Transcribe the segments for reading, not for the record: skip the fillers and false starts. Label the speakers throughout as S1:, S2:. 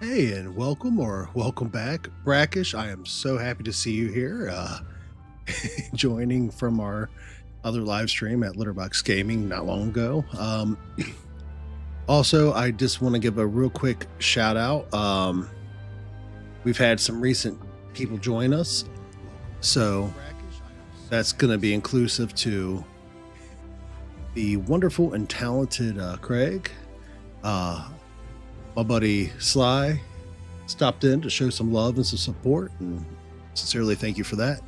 S1: Hey, and welcome or welcome back, Brackish. I am so happy to see you here, joining from our other live stream at Litterbox Gaming not long ago. Also, I just want to give a real quick shout out. We've had some recent people join us, so that's going to be inclusive to the wonderful and talented Craig, my buddy Sly, stopped in to show some love and some support, and sincerely thank you for that.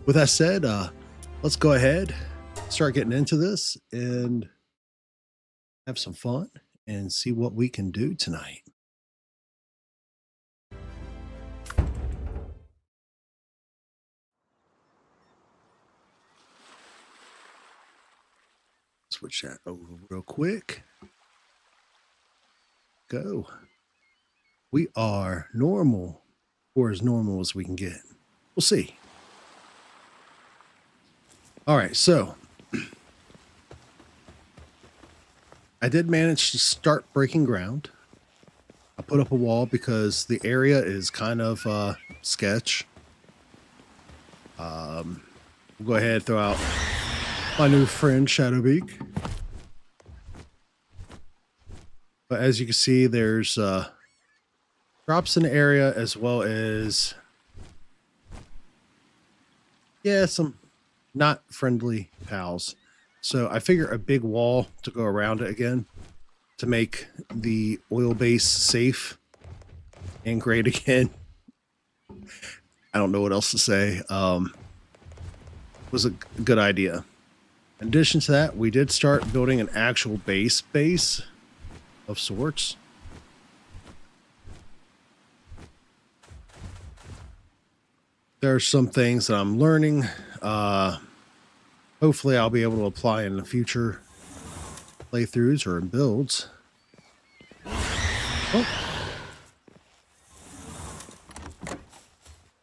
S1: With that said, let's go ahead, start getting into this, and have some fun and see what we can do tonight. Switch that over real quick. Go. We are normal, or as normal as we can get. We'll see. All right, so I did manage to start breaking ground. I put up a wall because the area is kind of sketch. We'll go ahead and throw out my new friend Shadowbeak. But as you can see, there's drops in the area as well as, yeah, some not friendly pals. So I figure a big wall to go around it again to make the oil base safe and great again. I don't know what else to say. Was a good idea. In addition to that, we did start building an actual base of sorts. There are some things that I'm learning. Hopefully I'll be able to apply in the future playthroughs or in builds. Oh.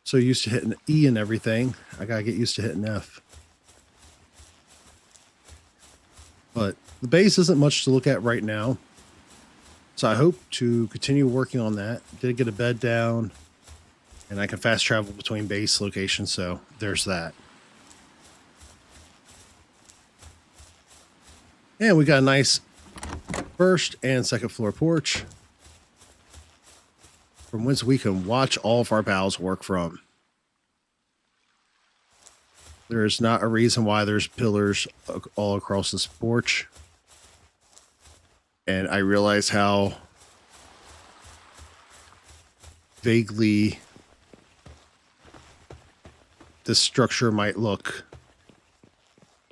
S1: So used to hitting E and everything. I gotta get used to hitting F. But the base isn't much to look at right now. So I hope to continue working on that. Did get a bed down, and I can fast travel between base locations, so there's that. And we got a nice first and second floor porch from whence we can watch all of our pals work from. There's not a reason why there's pillars all across this porch. And I realize how vaguely this structure might look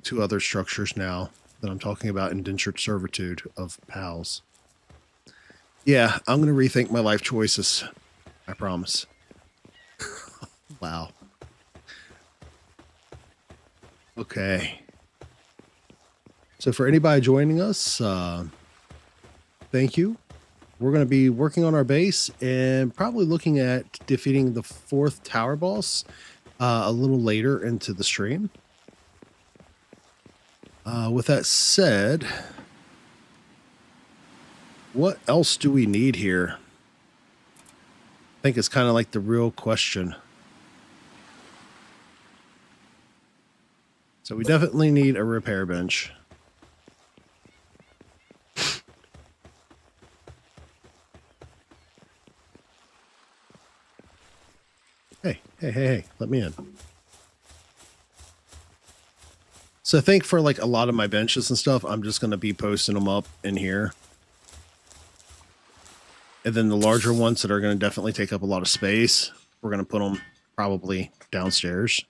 S1: to other structures now that I'm talking about indentured servitude of pals. Yeah, I'm going to rethink my life choices. I promise. Wow. Okay. So for anybody joining us, thank you. We're going to be working on our base and probably looking at defeating the 4th tower boss a little later into the stream. With that said, what else do we need here? I think it's kind of like the real question. So we definitely need a repair bench. Hey, let me in. So I think for like a lot of my benches and stuff, I'm just going to be posting them up in here. And then the larger ones that are going to definitely take up a lot of space, we're going to put them probably downstairs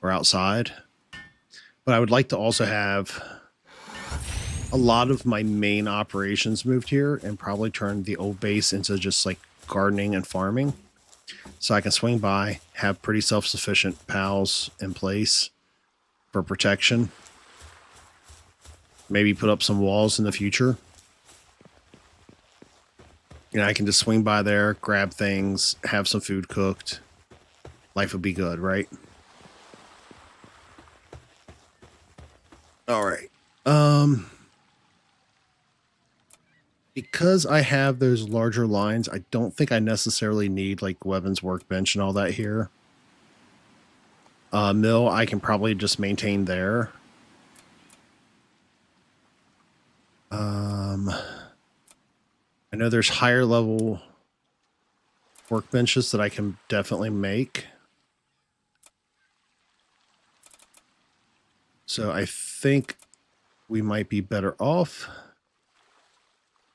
S1: or outside. But I would like to also have a lot of my main operations moved here and probably turn the old base into just like gardening and farming. So I can swing by, have pretty self-sufficient pals in place for protection. Maybe put up some walls in the future. You know, I can just swing by there, grab things, have some food cooked. Life would be good, right? All right. because I have those larger lines, I don't think I necessarily need like weapons workbench and all that here. Mill, I can probably just maintain there. I know there's higher level workbenches that I can definitely make. So I think we might be better off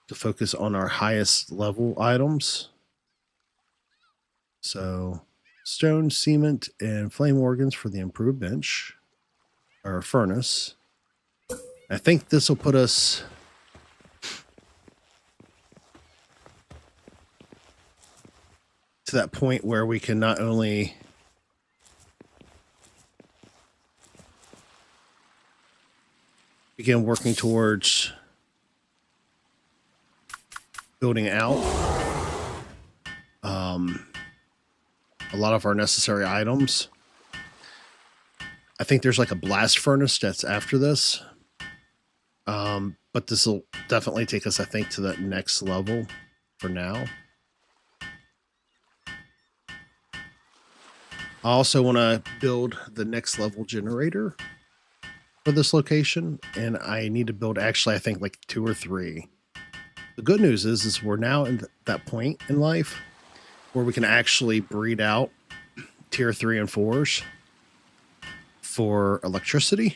S1: to focus on our highest level items. So stone, cement, and flame organs for the improved bench or furnace. I think this will put us to that point where we can not only begin working towards building out a lot of our necessary items. I think there's like a blast furnace that's after this. But this will definitely take us, I think, to that next level for now. I also want to build the next level generator for this location, and I need to build actually, I think, like 2 or 3. The good news is we're now in that point in life where we can actually breed out tier 3 and 4s for electricity.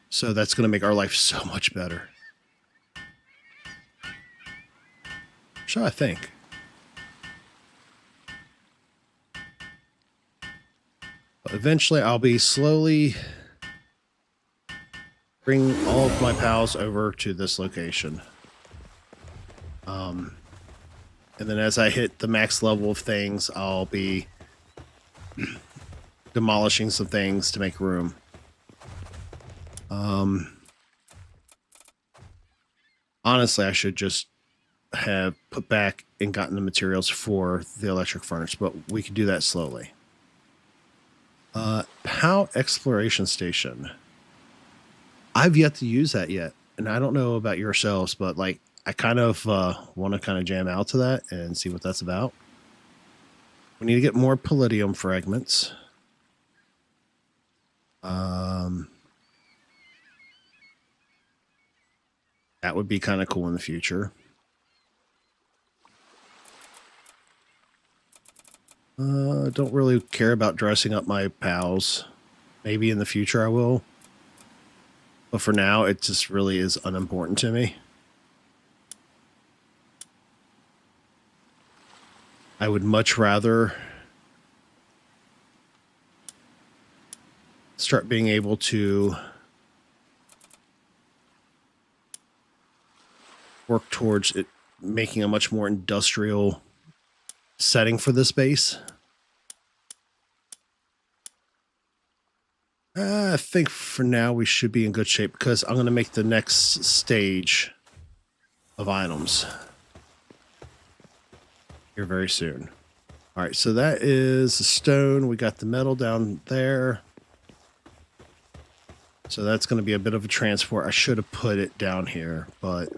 S1: So that's going to make our life so much better. So I think. But eventually I'll be slowly bring all of my pals over to this location. And then as I hit the max level of things, I'll be demolishing some things to make room. Honestly, I should just have put back and gotten the materials for the electric furnace, but we can do that slowly. POW Exploration Station. I've yet to use that yet, and I don't know about yourselves, but like I kind of want to kind of jam out to that and see what that's about. We need to get more palladium fragments. That would be kind of cool in the future. Don't really care about dressing up my pals. Maybe in the future I will. But for now, it just really is unimportant to me. I would much rather start being able to work towards it making a much more industrial setting for this base. I think for now we should be in good shape because I'm going to make the next stage of items here very soon. All right, so that is the stone. We got the metal down there. So that's going to be a bit of a transport. I should have put it down here, but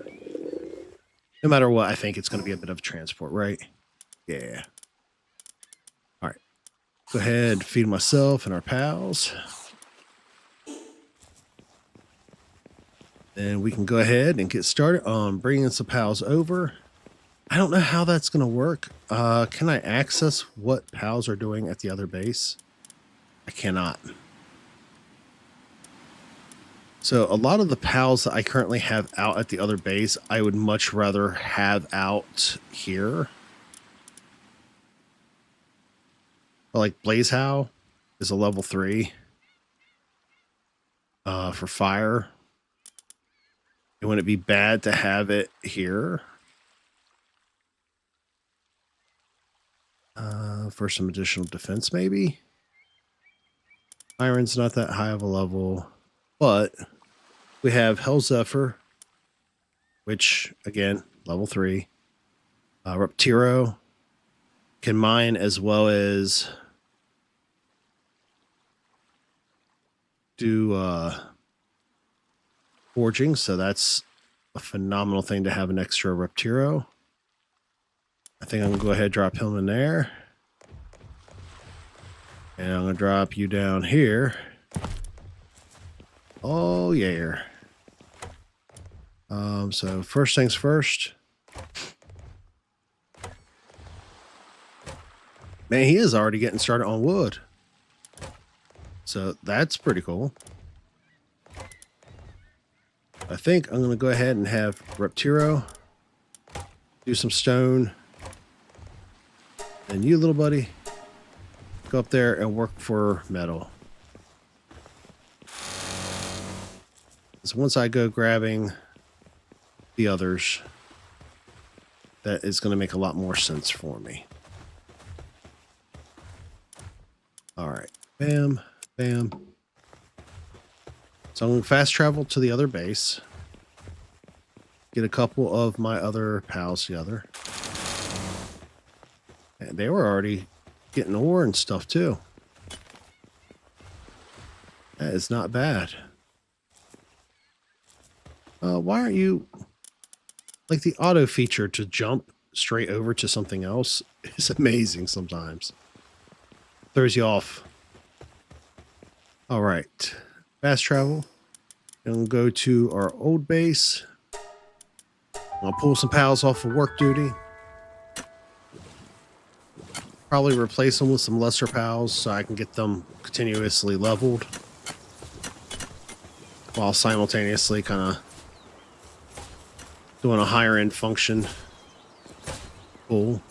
S1: no matter what, I think it's going to be a bit of a transport, right? Yeah. All right. Go ahead and feed myself and our pals. And we can go ahead and get started on bringing some pals over. I don't know how that's going to work. Can I access what pals are doing at the other base? I cannot. So a lot of the pals that I currently have out at the other base, I would much rather have out here. Like Blazehow is a level 3 for fire. And would it be bad to have it here? For some additional defense, maybe? Iron's not that high of a level. But we have Hell Zephyr, which, again, level 3. Reptiro can mine as well as do forging, so that's a phenomenal thing to have an extra Reptiro. I think I'm going to go ahead and drop him in there. And I'm going to drop you down here. Oh, yeah. So first things first. Man, he is already getting started on wood. So that's pretty cool. I think I'm going to go ahead and have Reptiro do some stone. And you, little buddy, go up there and work for metal. So once I go grabbing the others, that is going to make a lot more sense for me. All right. Bam, bam. So I'm going to fast travel to the other base. Get a couple of my other pals together. And they were already getting ore and stuff too. That is not bad. Why aren't you... Like the auto feature to jump straight over to something else is amazing sometimes. Throws you off. All right. Fast travel. And we'll go to our old base. I'll pull some pals off of work duty. Probably replace them with some lesser pals so I can get them continuously leveled. While simultaneously kind of doing a higher end function. Cool.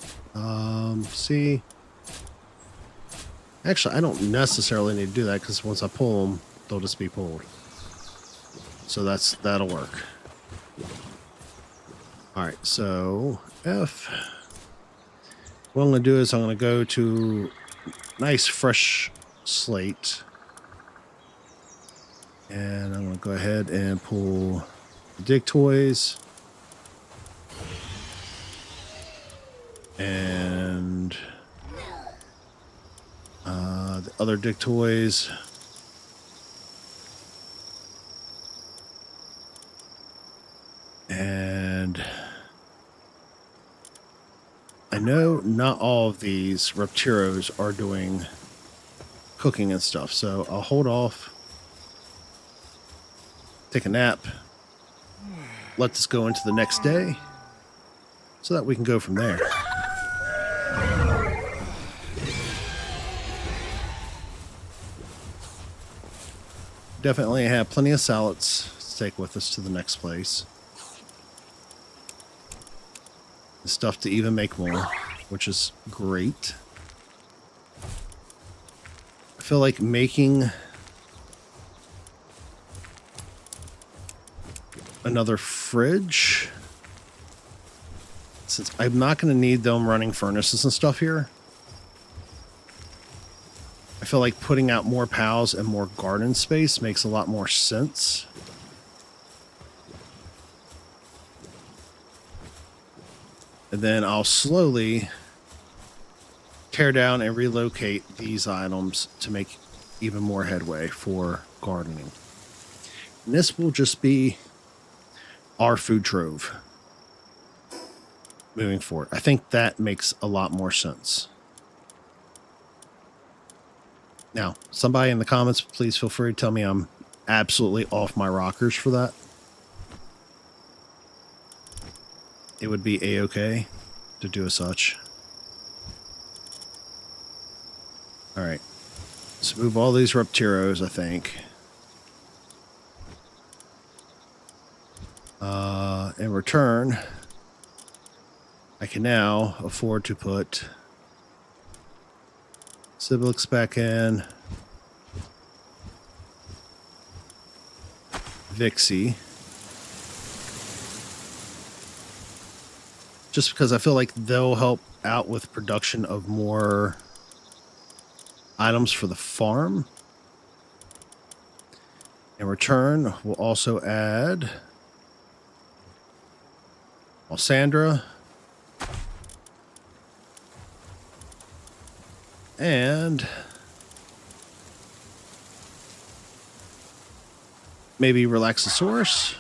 S1: See. Actually, I don't necessarily need to do that because once I pull them, they'll just be pulled. So that'll work. All right, so F. What I'm going to do is I'm going to go to nice fresh slate. And I'm going to go ahead and pull the dig toys. And the other dig toys. And I know not all of these Reptiros are doing cooking and stuff, so I'll hold off, take a nap, let this go into the next day, so that we can go from there. Definitely have plenty of salads to take with us to the next place. Stuff to even make more, which is great. I feel like making another fridge, since I'm not going to need them running furnaces and stuff here. I feel like putting out more pals and more garden space makes a lot more sense. And then I'll slowly tear down and relocate these items to make even more headway for gardening. And this will just be our food trove moving forward. I think that makes a lot more sense. Now, somebody in the comments, please feel free to tell me I'm absolutely off my rockers for that. It would be a-okay to do as such. All right. Let's move all these Reptiros, I think. In return, I can now afford to put Siblix back in. Vixie. Just because I feel like they'll help out with production of more items for the farm. In return, we'll also add Alessandra and maybe Relaxosaurus.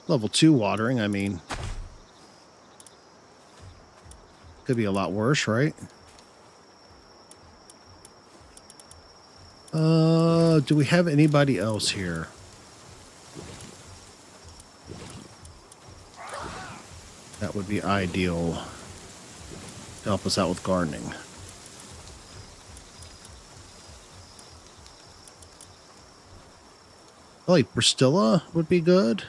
S1: Level 2 watering, I mean, could be a lot worse, right? Do we have anybody else here? That would be ideal to help us out with gardening. I feel like Bristilla would be good.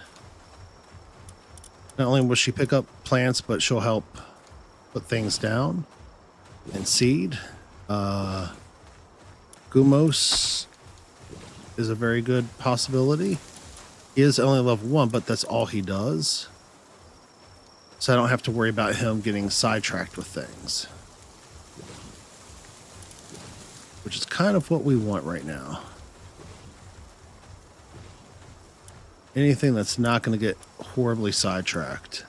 S1: Not only will she pick up plants, but she'll help put things down and seed. Gumos is a very good possibility. He is only level 1, but that's all he does. So I don't have to worry about him getting sidetracked with things. Which is kind of what we want right now. Anything that's not going to get horribly sidetracked.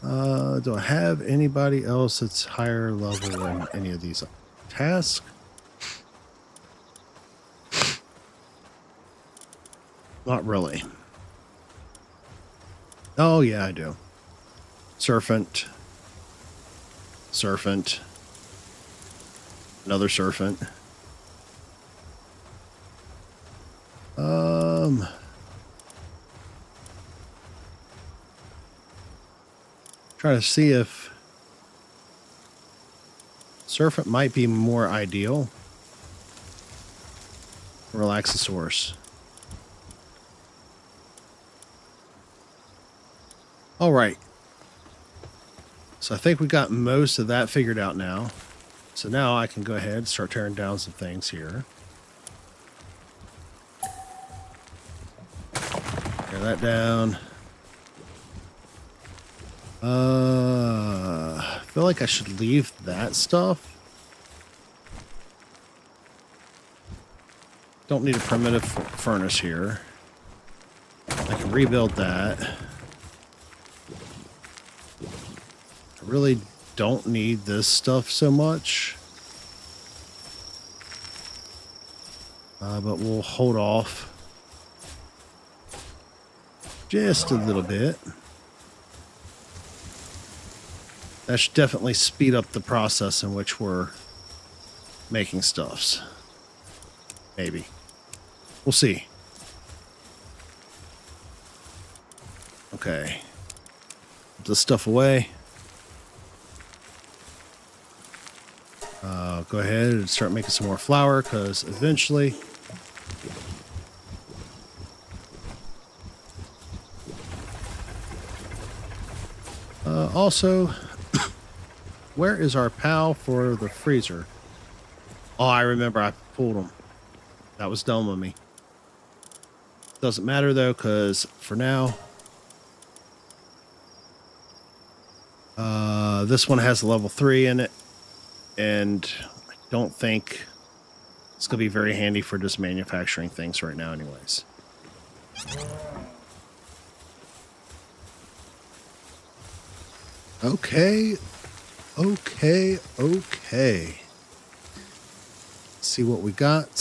S1: Do I have anybody else that's higher level in any of these tasks? Not really. Oh, yeah, I do. Serpent. Serpent. Another serpent. Try to see if serpent might be more ideal. Relaxosaurus. All right. So I think we got most of that figured out now. So now I can go ahead and start tearing down some things here. Tear that down. I feel like I should leave that stuff. Don't need a primitive furnace here. I can rebuild that. I really don't need this stuff so much. But we'll hold off just a little bit. That should definitely speed up the process in which we're making stuffs. Maybe. We'll see. Okay. Put this stuff away. Go ahead and start making some more flour, because eventually also, where is our pal for the freezer? Oh, I remember I pulled him. That was dumb of me. Doesn't matter though, because for now, this one has a level 3 in it, and I don't think it's going to be very handy for just manufacturing things right now anyways. Okay. See what we got.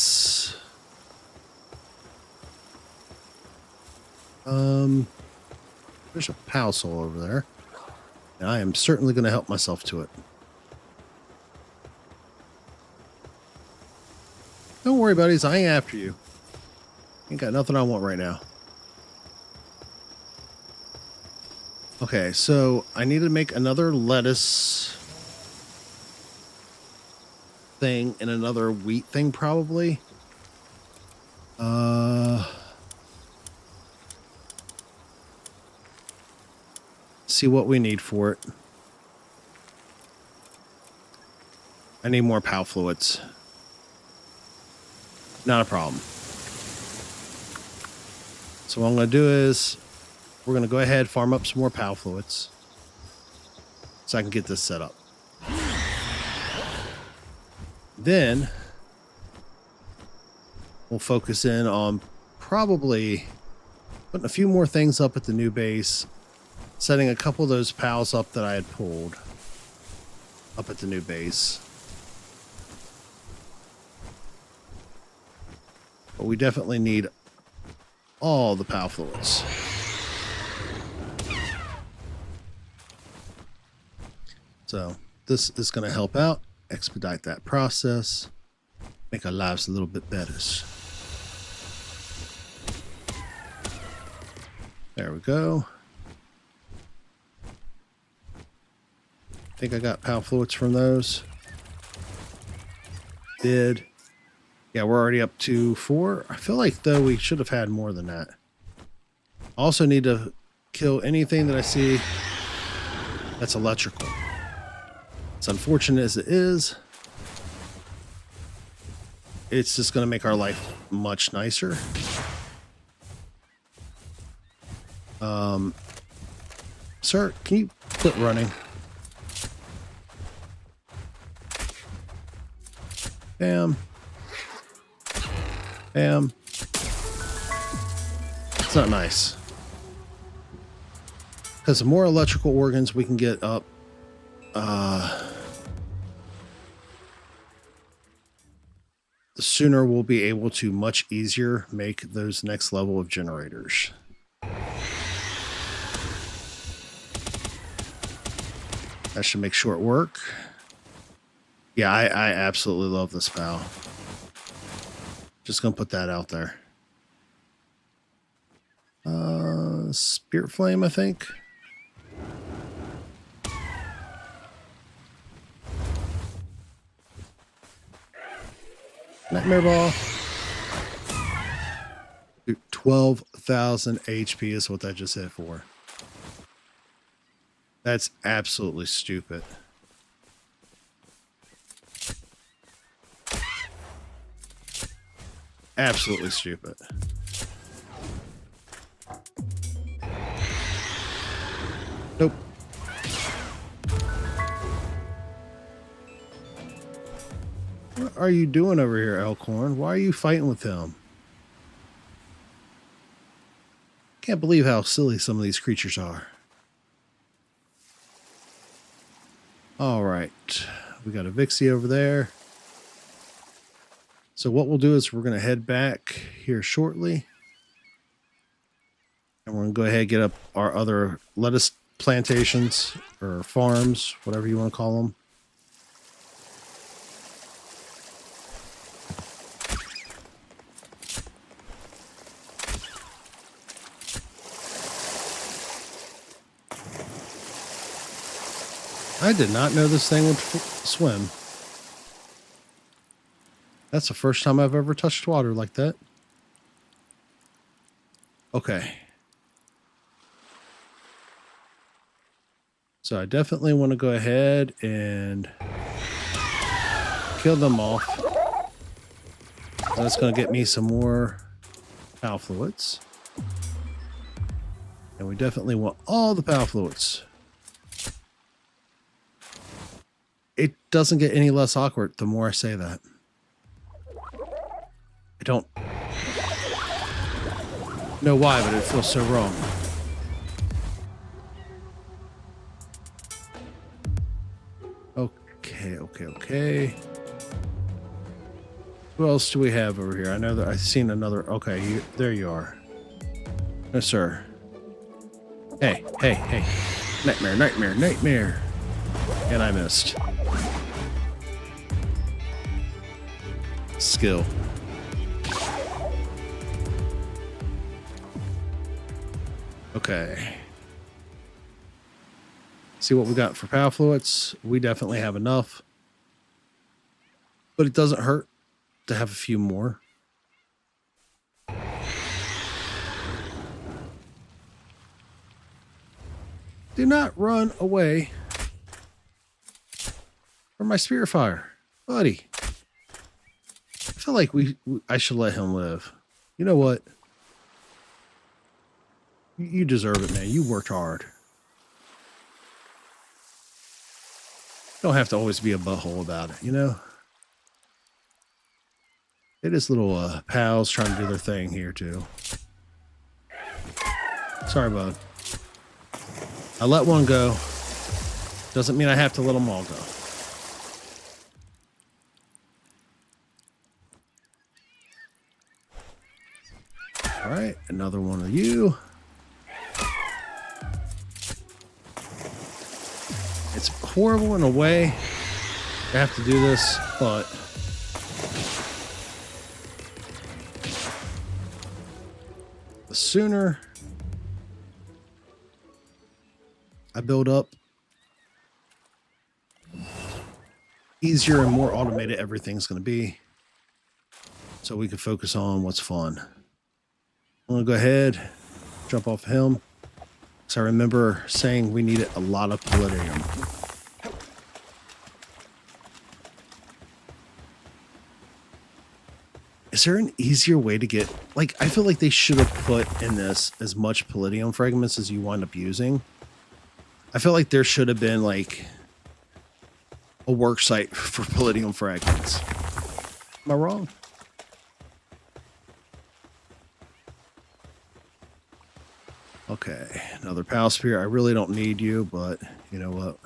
S1: There's a pal soul over there. And I am certainly going to help myself to it. Don't worry, buddies. I ain't after you. Ain't got nothing I want right now. Okay, so I need to make another lettuce thing and another wheat thing probably. See what we need for it. I need more POW fluids. Not a problem. So what I'm going to do is we're going to go ahead, farm up some more POW fluids so I can get this set up. Then we'll focus in on probably putting a few more things up at the new base, setting a couple of those POWs up that I had pulled up at the new base. But we definitely need all the power fluids. So this is going to help out, expedite that process, make our lives a little bit better. There we go. I think I got power fluids from those. Did. Yeah, we're already up to 4. I feel like, though, we should have had more than that. Also need to kill anything that I see that's electrical. As unfortunate as it is, it's just going to make our life much nicer. Sir, can you quit running? Bam. Bam. It's not nice. Because the more electrical organs we can get up, the sooner we'll be able to much easier make those next level of generators. That should make short work. Yeah, I absolutely love this POW. Just gonna put that out there. Spirit Flame, I think. Nightmare Ball. Dude, 12,000 HP is what that just hit for. That's absolutely stupid. Absolutely stupid. Nope. What are you doing over here, Elkhorn? Why are you fighting with him? Can't believe how silly some of these creatures are. All right. We got a Vixie over there. So what we'll do is we're going to head back here shortly. And we're going to go ahead and get up our other lettuce plantations or farms, whatever you want to call them. I did not know this thing would swim. That's the first time I've ever touched water like that. Okay. So I definitely want to go ahead and kill them off. That's going to get me some more power fluids. And we definitely want all the power fluids. It doesn't get any less awkward the more I say that. I don't know why, but it feels so wrong. Okay. Who else do we have over here? I know that I've seen another. Okay, there you are. No, sir. Hey. Nightmare. And I missed. Skill. Okay. See what we got for power fluids. We definitely have enough. But it doesn't hurt to have a few more. Do not run away from my spirit fire, buddy. I feel like I should let him live. You know what? You deserve it, man. You worked hard. Don't have to always be a butthole about it, you know? It is little pals trying to do their thing here, too. Sorry, bud. I let one go. Doesn't mean I have to let them all go. All right, another one of you. It's horrible in a way. I have to do this, but the sooner I build up, easier and more automated everything's going to be, so we can focus on what's fun. I'm going to go ahead, jump off him, because I remember saying we needed a lot of palladium. Is there an easier way to get, like, I feel like they should have put in this as much palladium fragments as you wind up using. I feel like there should have been, like, a work site for palladium fragments. Am I wrong? Okay, another pal spear. I really don't need you, but you know what?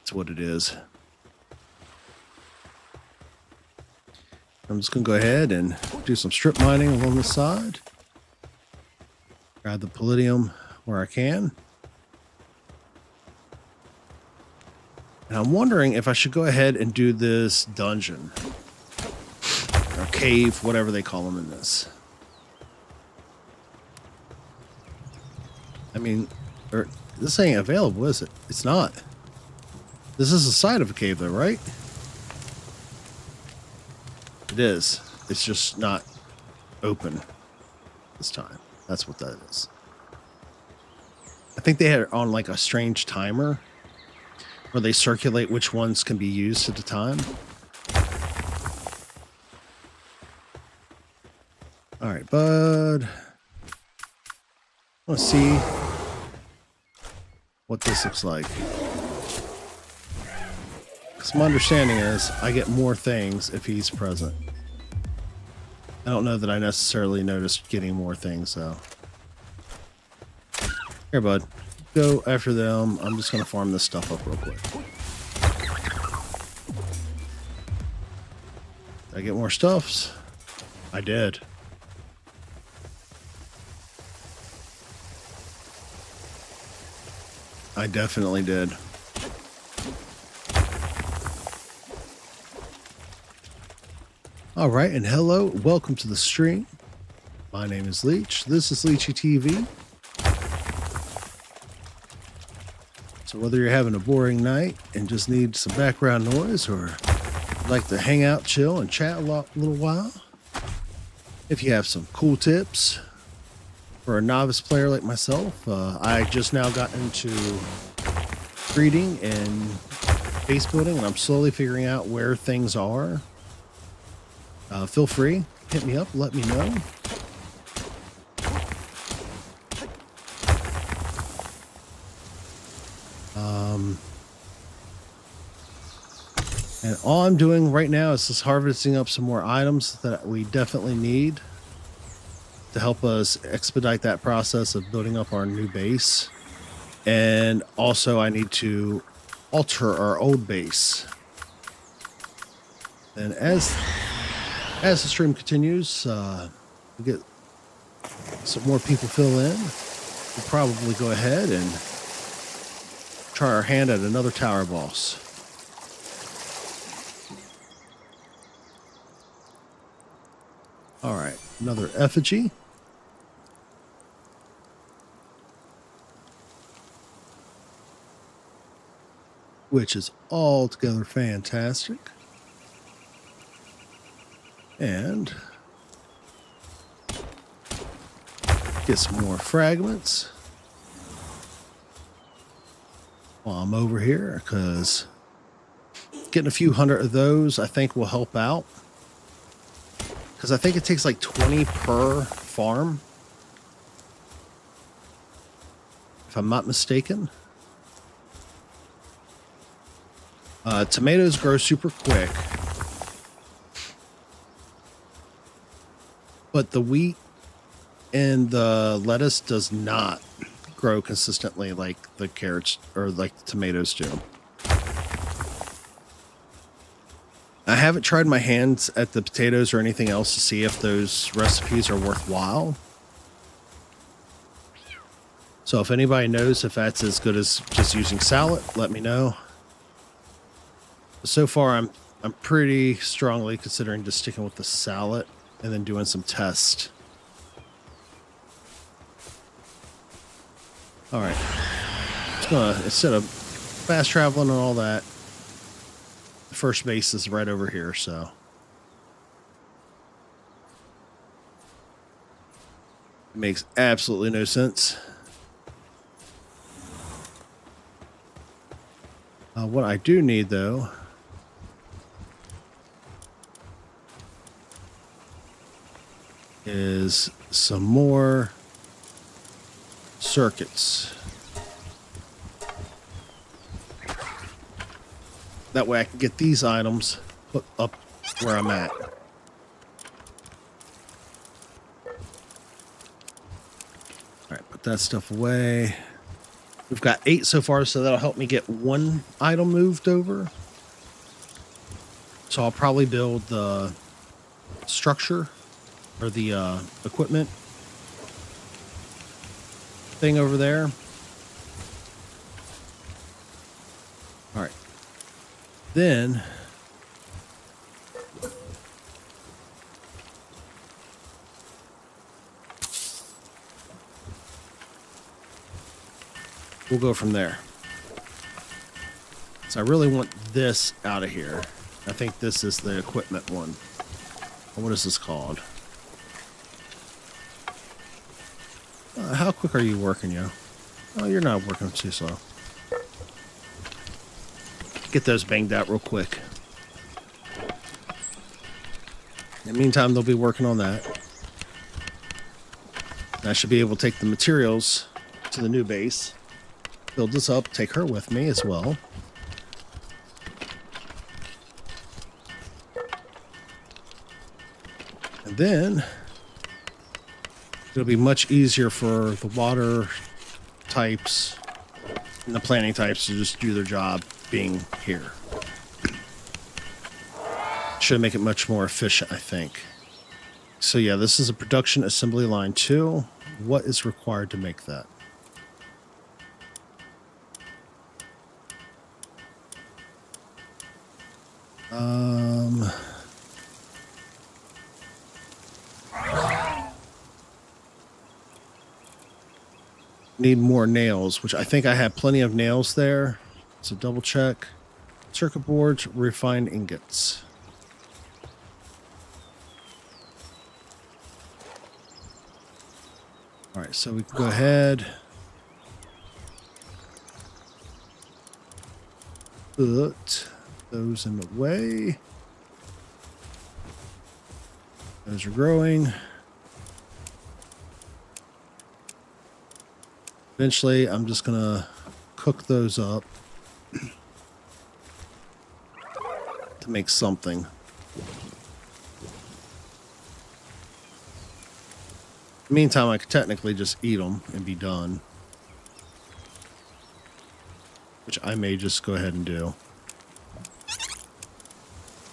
S1: It's what it is. I'm just going to go ahead and do some strip mining along the side. Grab the palladium where I can. And I'm wondering if I should go ahead and do this dungeon. Or cave, whatever they call them in this. I mean, this ain't available, is it? It's not. This is the side of a cave, though, right? It is. It's just not open this time. That's what that is. I think they had it on like a strange timer where they circulate which ones can be used at a time. All right, bud. Let's see what this looks like. Because my understanding is I get more things if he's present. I don't know that I necessarily noticed getting more things, though. Here, bud. Go after them. I'm just going to farm this stuff up real quick. Did I get more stuffs? I did. I definitely did. All right, and hello, welcome to the stream. My name is Leech. This is Leechy TV. So whether you're having a boring night and just need some background noise, or like to hang out, chill, and chat a little while, if you have some cool tips for a novice player like myself, I just now got into breeding and base building, and I'm slowly figuring out where things are. Feel free, hit me up, let me know. And all I'm doing right now is just harvesting up some more items that we definitely need to help us expedite that process of building up our new base. And also I need to alter our old base. And as the stream continues, we get some more people fill in, we'll probably go ahead and try our hand at another tower boss. All right, another effigy. Which is altogether fantastic. And get some more fragments while I'm over here, because getting a few hundred of those I think will help out. Because I think it takes like 20 per farm, if I'm not mistaken. Tomatoes grow super quick, but the wheat and the lettuce does not grow consistently like the carrots or like the tomatoes do. I haven't tried my hands at the potatoes or anything else to see if those recipes are worthwhile. So if anybody knows if that's as good as just using salad, let me know. So far, I'm pretty strongly considering just sticking with the salad and then doing some tests. All right, just gonna, instead of fast traveling and all that, the first base is right over here, so. It makes absolutely no sense. What I do need, though, is some more circuits. That way I can get these items put up where I'm at. All right, put that stuff away. We've got 8 so far, so that'll help me get 1 item moved over. So I'll probably build the structure or the equipment thing over there. All right. Then we'll go from there. So I really want this out of here. I think this is the equipment one. What is this called? How quick are you working, yo? Oh, you're not working too slow. Get those banged out real quick. In the meantime, they'll be working on that. And I should be able to take the materials to the new base, build this up, take her with me as well. And then it'll be much easier for the water types and the planting types to just do their job being here. Should make it much more efficient, I think. So yeah, this is a production assembly line 2. What is required to make that? Need more nails, which I think I have plenty of nails there. So double check. Circuit boards, refined ingots. All right, so we can go ahead. Put those in the way. Those are growing. Eventually, I'm just gonna cook those up to make something. In the meantime, I could technically just eat them and be done, which I may just go ahead and do.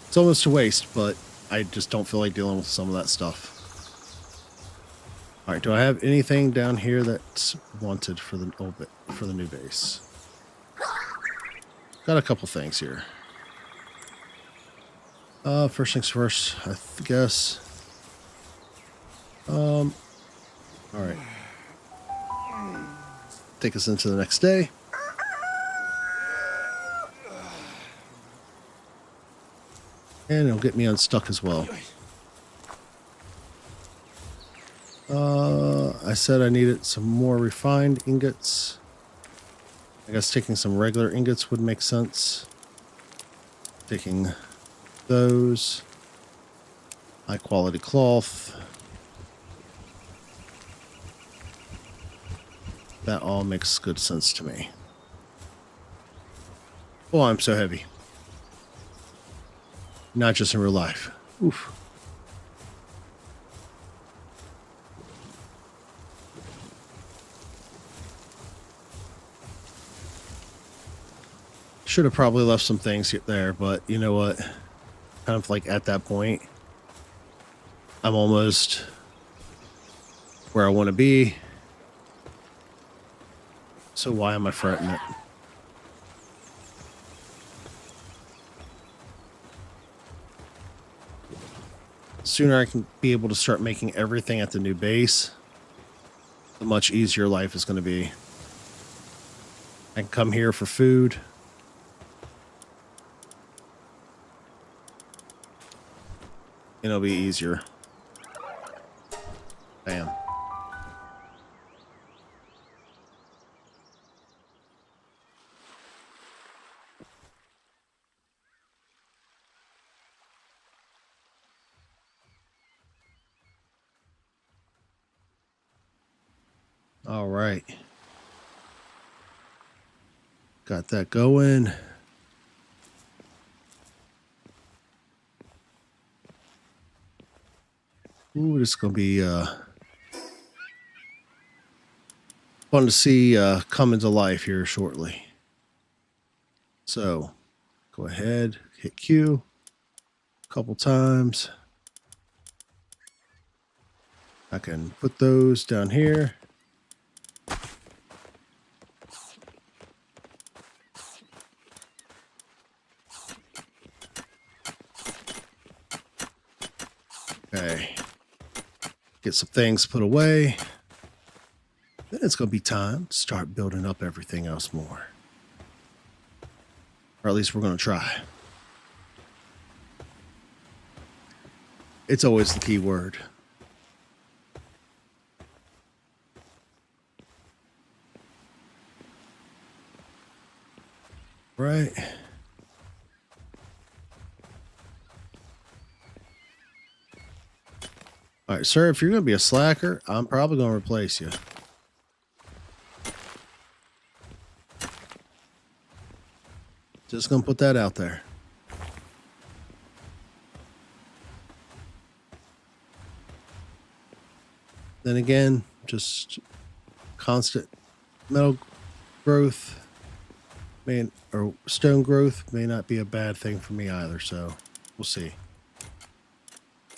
S1: It's almost a waste, but I just don't feel like dealing with some of that stuff. All right, do I have anything down here that's wanted for the old bit, for the new base? Got a couple things here. First things first, I guess. All right. Take us into the next day. And it'll get me unstuck as well. I said I needed some more refined ingots. I guess taking some regular ingots would make sense. Taking those. High quality cloth. That all makes good sense to me. Oh, I'm so heavy. Not just in real life. Oof. Should have probably left some things there, but you know what? kind of like at that point. I'm almost where I want to be. So why am I fretting it? The sooner I can be able to start making everything at the new base, the much easier life is going to be. I can come here for food. And it'll be easier. Bam. All right. Got that going. Ooh, this is going to be fun to see come into life here shortly. So go ahead, hit Q a couple times. I can put those down here. Okay. Get some things put away. Then it's going to be time to start building up everything else more. Or at least we're going to try. It's always the key word. Right. All right, sir, if you're going to be a slacker, I'm probably going to replace you. Just going to put that out there. Then again, just constant metal growth or stone growth may not be a bad thing for me either, so we'll see.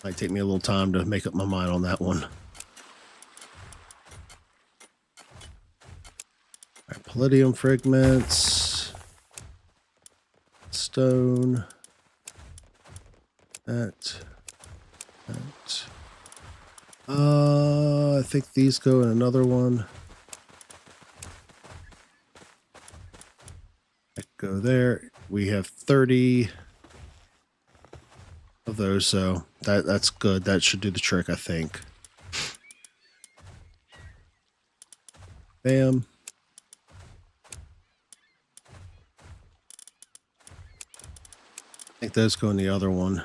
S1: Might take me a little time to make up my mind on that one. All right, palladium fragments, stone, that. I think these go in another one. I go there. We have 30 of those, so that's good. That should do the trick, I think. Bam. I think those go in the other one.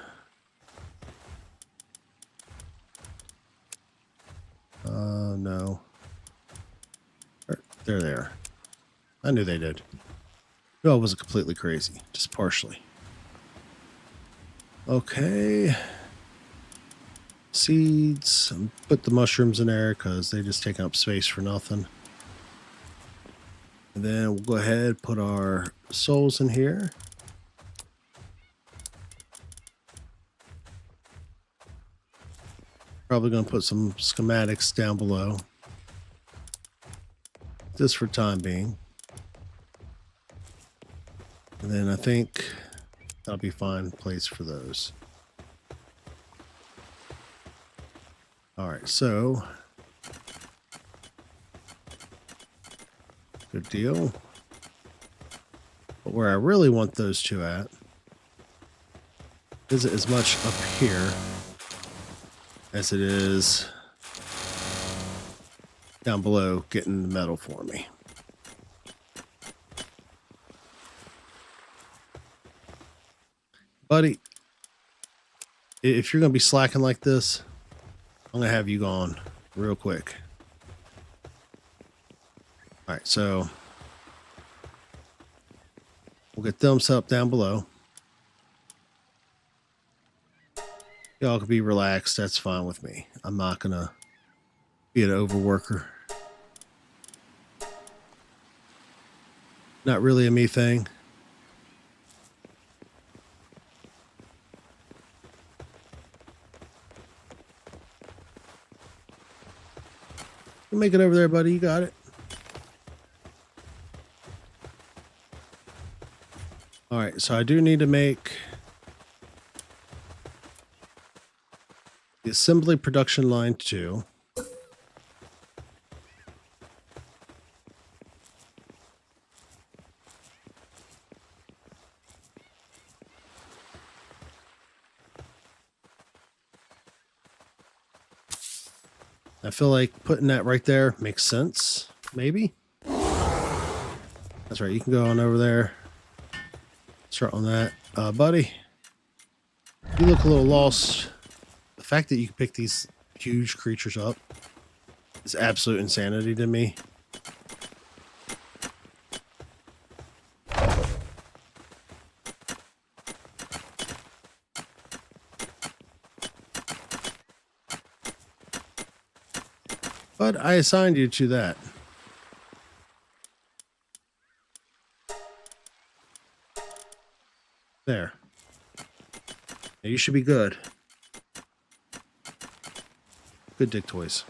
S1: No. They're there. I knew they did. No, it wasn't completely crazy, just partially. Okay. Seeds. Put the mushrooms in there because they just take up space for nothing. And then we'll go ahead and put our souls in here. Probably going to put some schematics down below. Just for time being. And then I think that'll be fine place for those. All right, so good deal. But where I really want those two at isn't as much up here as it is down below getting the metal for me. Buddy, if you're going to be slacking like this, I'm going to have you gone real quick. All right, so we'll get them set up down below. Y'all can be relaxed. That's fine with me. I'm not going to be an overworker. Not really a me thing. You make it over there, buddy. You got it. All right, so I do need to make the assembly production line 2. I feel like putting that right there makes sense, maybe. That's right, you can go on over there. Start on that. Buddy, you look a little lost. The fact that you can pick these huge creatures up is absolute insanity to me. But I assigned you to that. There. Now you should be good. Good dick toys.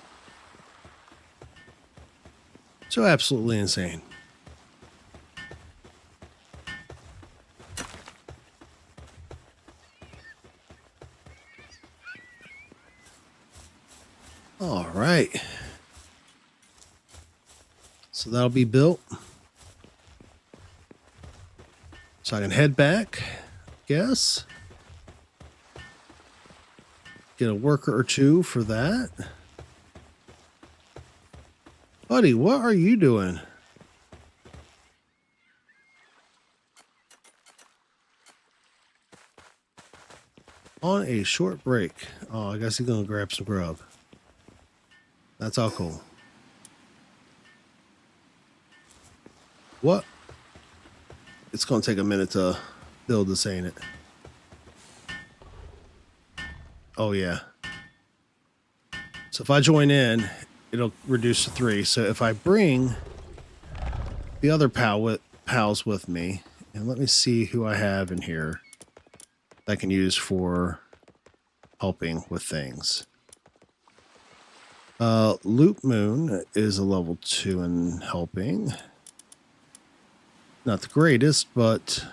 S1: So absolutely insane. All right. So that'll be built. So I can head back, I guess. Get a worker or two for that. Buddy, what are you doing? On a short break. Oh, I guess he's going to grab some grub. That's all cool. What? It's going to take a minute to build this, ain't it? Oh, yeah. So if I join in, it'll reduce to 3. So if I bring the other pals with me, and let me see who I have in here that I can use for helping with things. Loop Moon is a level 2 in helping. Not the greatest, but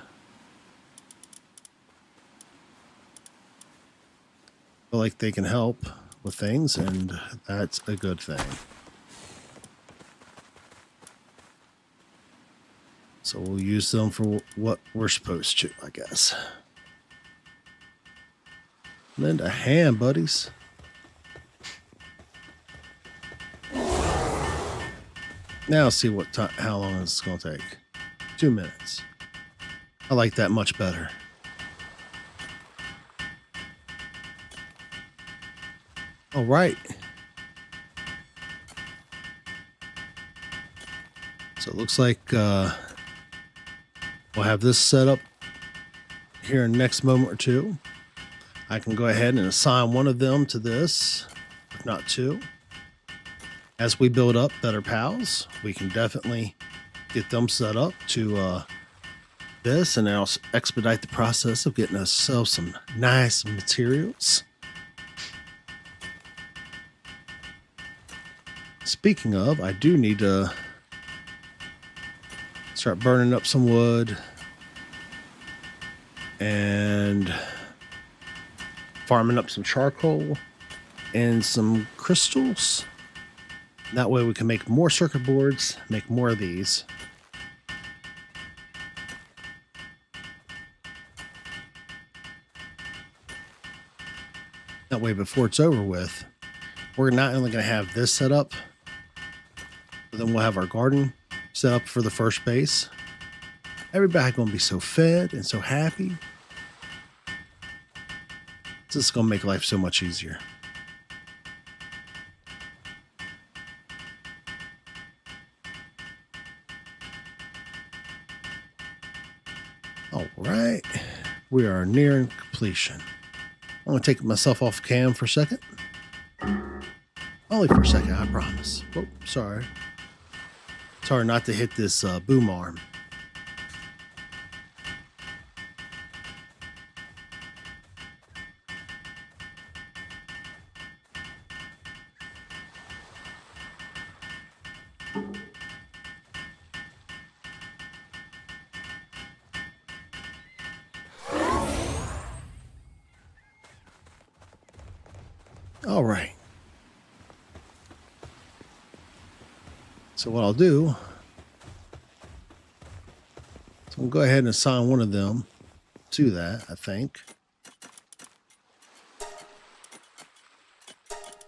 S1: I feel like they can help with things, and that's a good thing. So we'll use them for what we're supposed to, I guess. Lend a hand, buddies. Now see how long this is going to take. 2 minutes. I like that much better. All right. So it looks like we'll have this set up here in the next moment or two. I can go ahead and assign one of them to this, if not 2. As we build up better pals, we can definitely get them set up to this, and I'll expedite the process of getting ourselves some nice materials. Speaking of, I do need to start burning up some wood and farming up some charcoal and some crystals. That way we can make more circuit boards, make more of these. That way before it's over with, we're not only going to have this set up, but then we'll have our garden set up for the first base. Everybody going to be so fed and so happy. It's just going to make life so much easier. All right, we are nearing completion. I'm going to take myself off cam for a second. Only for a second, I promise. Oh, sorry. It's hard not to hit this boom arm. All right. So what I'll do is we'll go ahead and assign one of them to that, I think.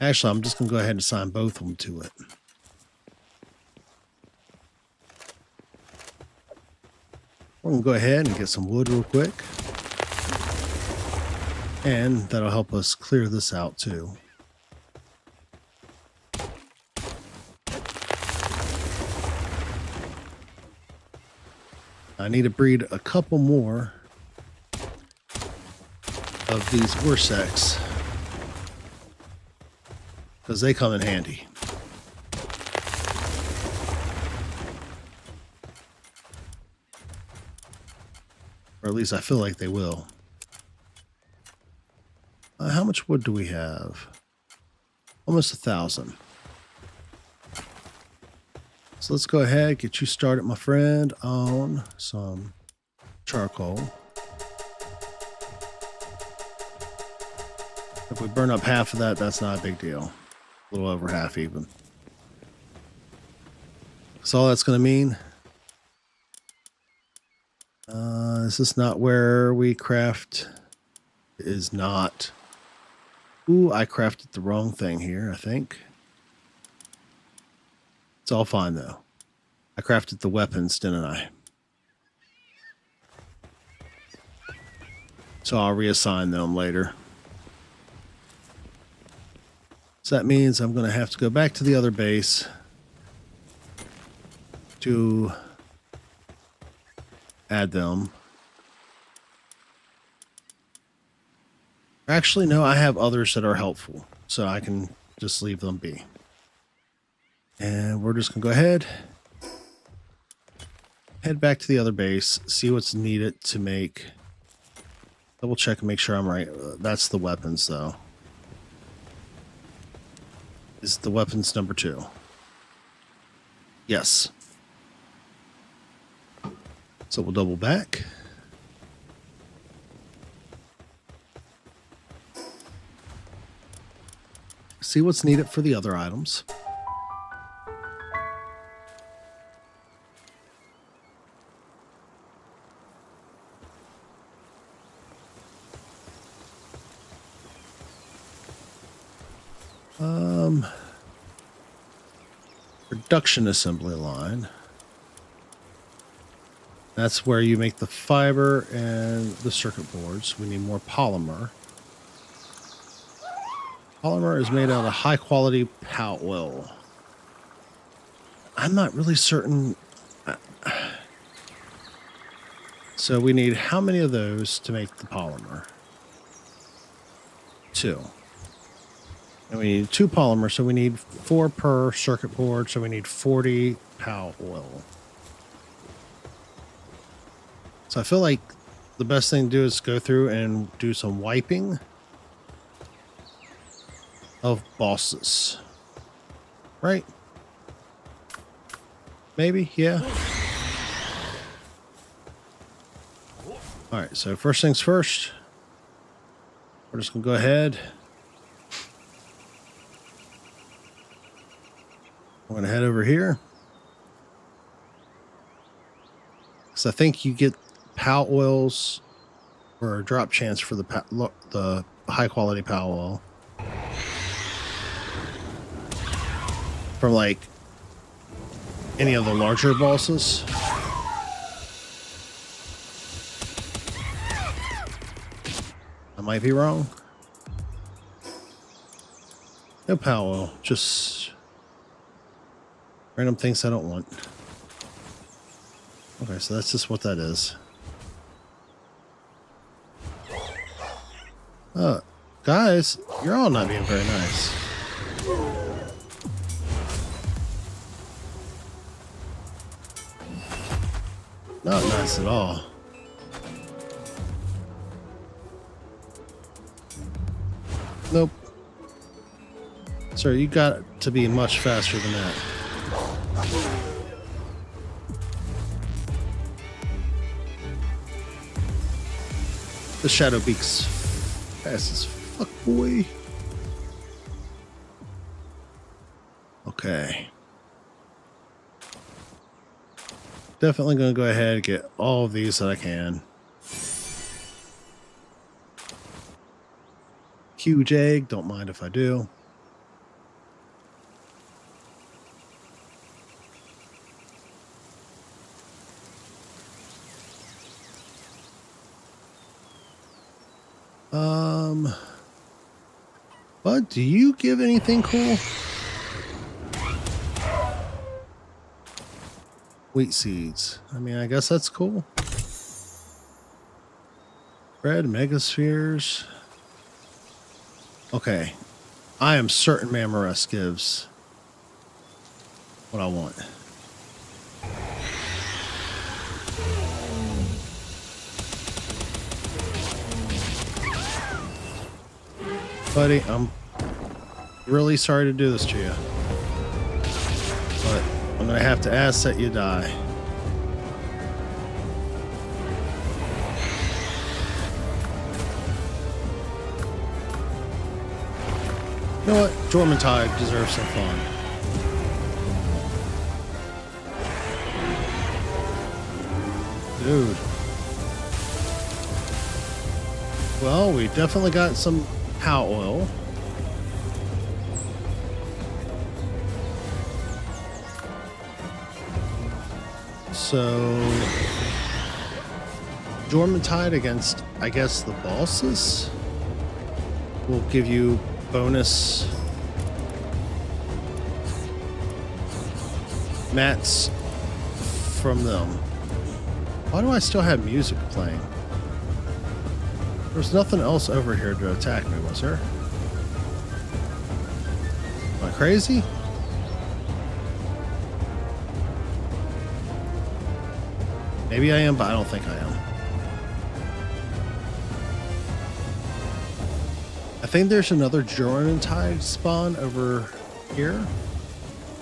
S1: Actually, I'm just going to go ahead and assign both of them to it. We're going to go ahead and get some wood real quick. And that'll help us clear this out too. I need to breed a couple more of these Wursex because they come in handy. Or at least I feel like they will. How much wood do we have? Almost 1,000. So let's go ahead, get you started, my friend, on some charcoal. If we burn up half of that, that's not a big deal. A little over half even. So all that's going to mean, is this not where we craft? It is not. Ooh, I crafted the wrong thing here, I think. It's all fine though. I crafted the weapons, didn't I? So I'll reassign them later. So that means I'm going to have to go back to the other base to add them. Actually, no, I have others that are helpful, so I can just leave them be. And we're just going to go ahead, head back to the other base, see what's needed to make, double check and make sure I'm right. That's the weapons, though. Is the weapons number 2? Yes. So we'll double back. See what's needed for the other items. Production assembly line. That's where you make the fiber and the circuit boards. We need more polymer. Polymer is made out of high quality Palworld. I'm not really certain. So we need how many of those to make the polymer? 2. And we need 2 polymer, so we need 4 per circuit board, so we need 40 Palworld. So I feel like the best thing to do is go through and do some wiping of bosses. Right? Maybe? Yeah. Alright, so first things first. We're just going to go ahead. I'm going to head over here. Because I think you get PAL oils or a drop chance for the high quality PAL oil. From like any of the larger bosses. I might be wrong. No PAL oil, just random things I don't want. Okay, so that's just what that is. Guys, you're all not being very nice. Not nice at all. Nope. Sir, you got to be much faster than that. The Shadow Beak's fast as fuck, boy. Okay. Definitely going to go ahead and get all of these that I can. Huge egg. Don't mind if I do. Bud, do you give anything cool? Wheat seeds. I mean, I guess that's cool. Bread, megaspheres. Okay. I am certain Mamoresk gives what I want. Buddy, I'm really sorry to do this to you, but I'm going to have to ask that you die. You know what? Jormuntide deserves some fun. Dude. Well, we definitely got some cow oil. So, Jormuntide against, I guess, the bosses will give you bonus mats from them. Why do I still have music playing? There's nothing else over here to attack me, was there? Am I crazy? Maybe I am, but I don't think I am. I think there's another Jormuntide spawn over here.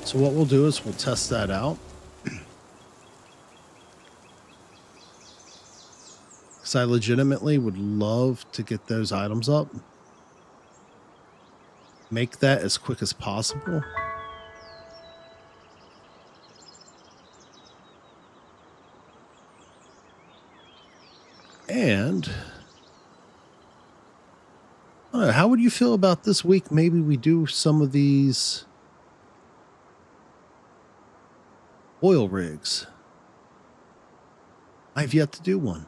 S1: So what we'll do is we'll test that out. Because I legitimately would love to get those items up. Make that as quick as possible. And I don't know, how would you feel about this week? Maybe we do some of these oil rigs. I've yet to do one.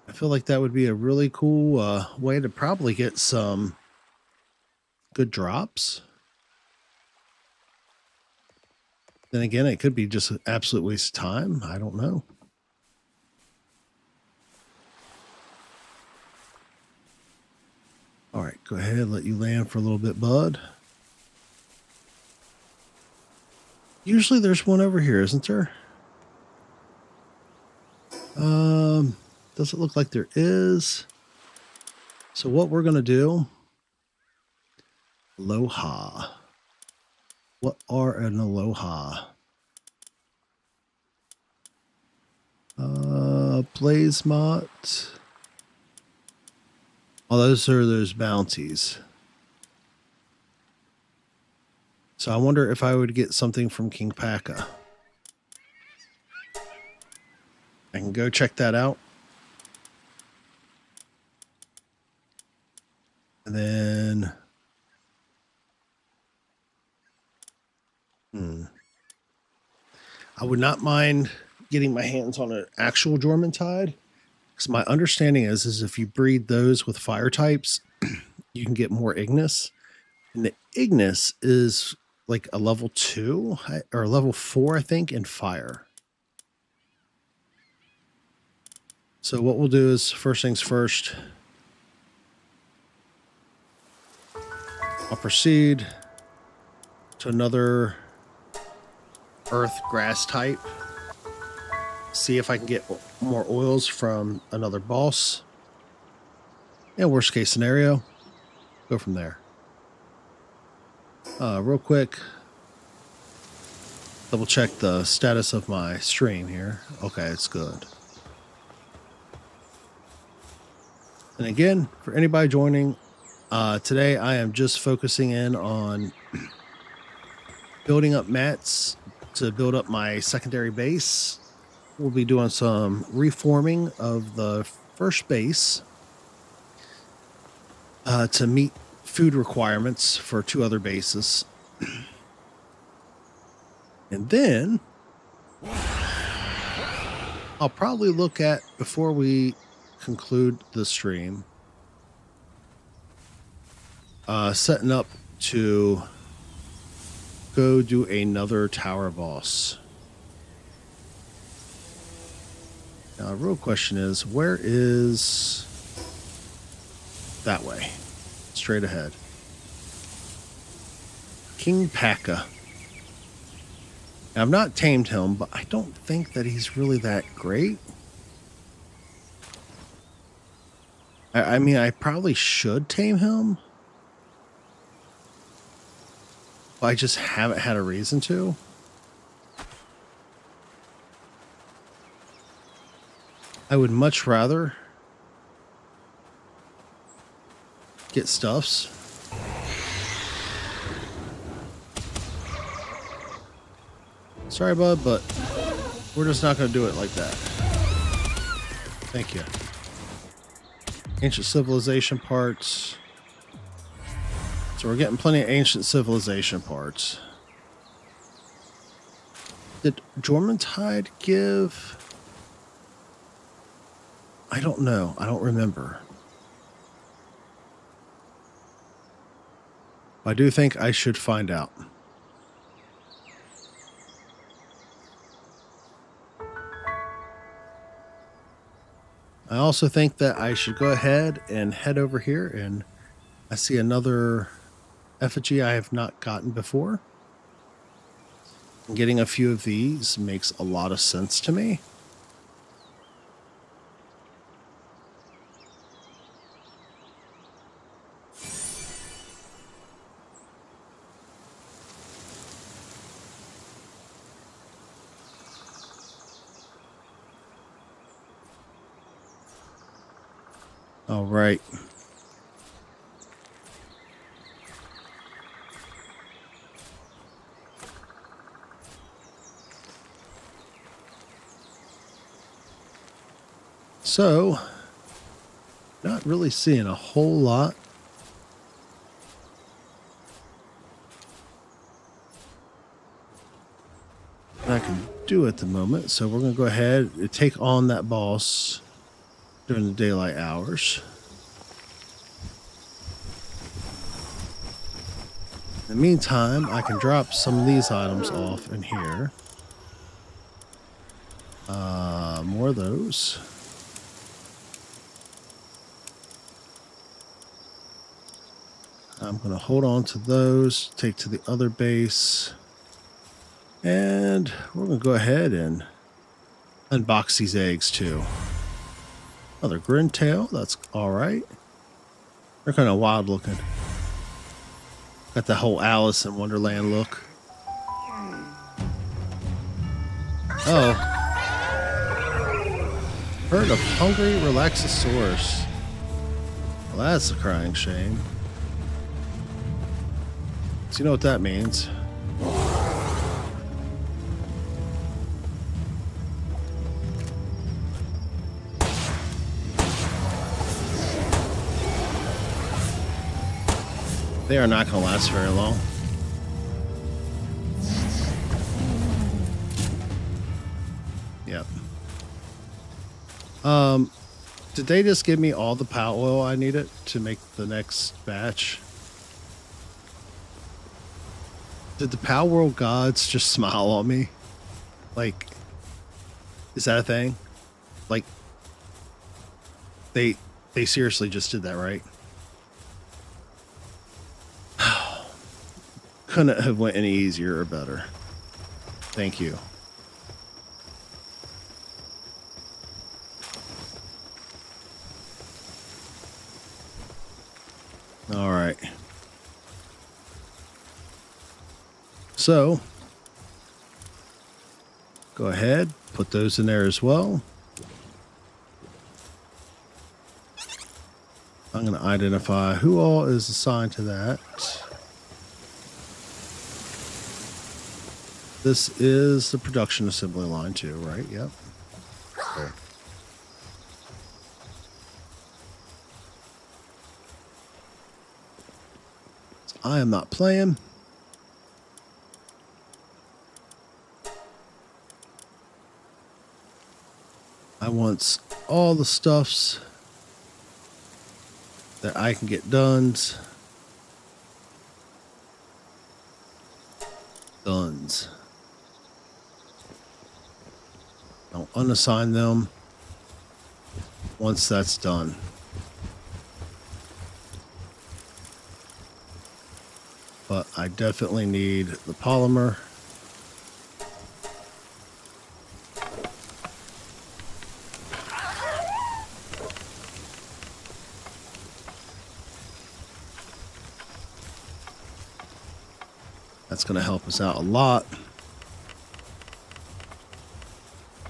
S1: I feel like that would be a really cool way to probably get some good drops. Then again, it could be just an absolute waste of time. I don't know. All right, go ahead, let you land for a little bit, bud. Usually there's one over here, isn't there? Doesn't look like there is. So what we're going to do, aloha. What are an aloha? Blazemot. Oh, those are those bounties. So I wonder if I would get something from King Paka. I can go check that out. And then I would not mind getting my hands on an actual Jormuntide. Because my understanding is if you breed those with fire types, you can get more Ignis. And the Ignis is like a level 2 or level 4, I think, in fire. So what we'll do is, first things first, I'll proceed to another earth grass type. See if I can get more oils from another boss. And worst case scenario, go from there. Real quick, double check the status of my stream here. Okay, it's good. And again, for anybody joining, Today I am just focusing in on building up mats to build up my secondary base. We'll be doing some reforming of the first base to meet food requirements for 2 other bases. And then I'll probably look at, before we conclude the stream, setting up to go do another tower boss. Now, the real question is, where is that way? Straight ahead. King Paka. Now, I've not tamed him, but I don't think that he's really that great. I mean, I probably should tame him, but I just haven't had a reason to. I would much rather get stuffs. Sorry, bud, but we're just not going to do it like that. Thank you. Ancient civilization parts. So we're getting plenty of ancient civilization parts. Did Jormuntide give? I don't know. I don't remember. I do think I should find out. I also think that I should go ahead and head over here, and I see another effigy I have not gotten before. Getting a few of these makes a lot of sense to me. All right. So, not really seeing a whole lot. I can do at the moment. So we're going to go ahead and take on that boss during the daylight hours. In the meantime, I can drop some of these items off in here. More of those. I'm going to hold on to those, take to the other base, and we're going to go ahead and unbox these eggs too. Another Grintail, that's all right. They're kind of wild looking. Got the whole Alice in Wonderland look. Oh. Herd of hungry Relaxosaurus. Well, that's a crying shame. So you know what that means. They are not going to last very long. Yep. Did they just give me all the power oil I needed to make the next batch? Did the Palworld gods just smile on me? Like, is that a thing? Like, they seriously just did that, right? Couldn't have went any easier or better. Thank you. All right. So, go ahead, put those in there as well. I'm going to identify who all is assigned to that. This is the production assembly line too, right? Yep. Cool. So I am not playing. I want all the stuffs that I can get done. I'll unassign them once that's done. But I definitely need the polymer. That's going to help us out a lot.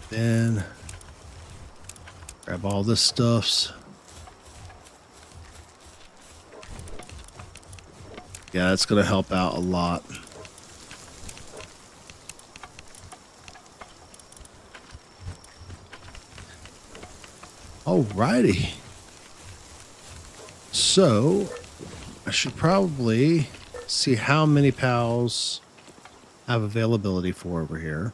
S1: Then grab all this stuffs. Yeah, that's going to help out a lot. Alrighty. So I should probably see how many pals have availability for over here.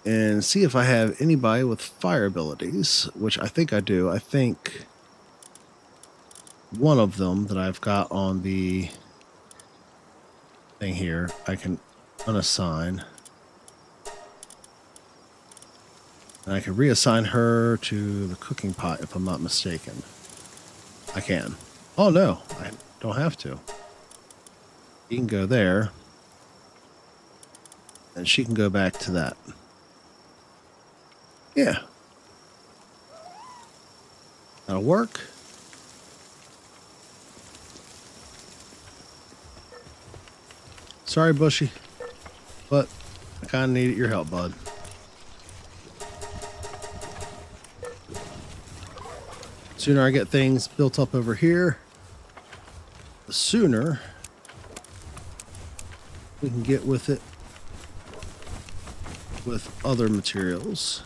S1: And see if I have anybody with fire abilities, which I think I do. I think one of them that I've got on the thing here, I can unassign. And I can reassign her to the cooking pot if I'm not mistaken. I can. Oh no, I don't have to. You can go there. And she can go back to that. Yeah. That'll work. Sorry, Bushy, but I kind of needed your help, bud. Sooner I get things built up over here, the sooner we can get with it with other materials.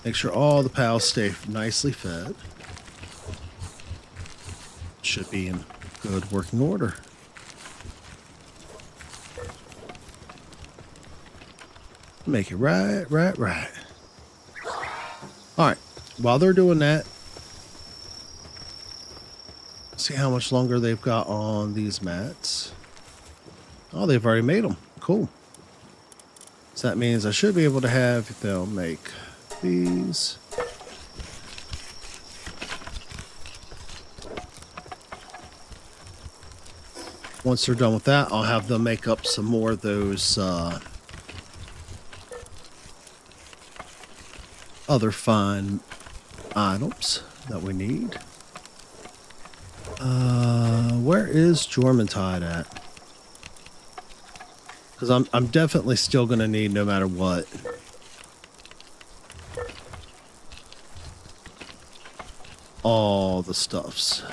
S1: Make sure all the pals stay nicely fed. Should be in good working order. Make it right. All right. While they're doing that, see how much longer they've got on these mats. Oh, they've already made them. Cool. So that means I should be able to have them make these. Once they're done with that, I'll have them make up some more of those other fine items that we need. Where is Jormuntide at? Because I'm definitely still going to need no matter what. All the stuffs.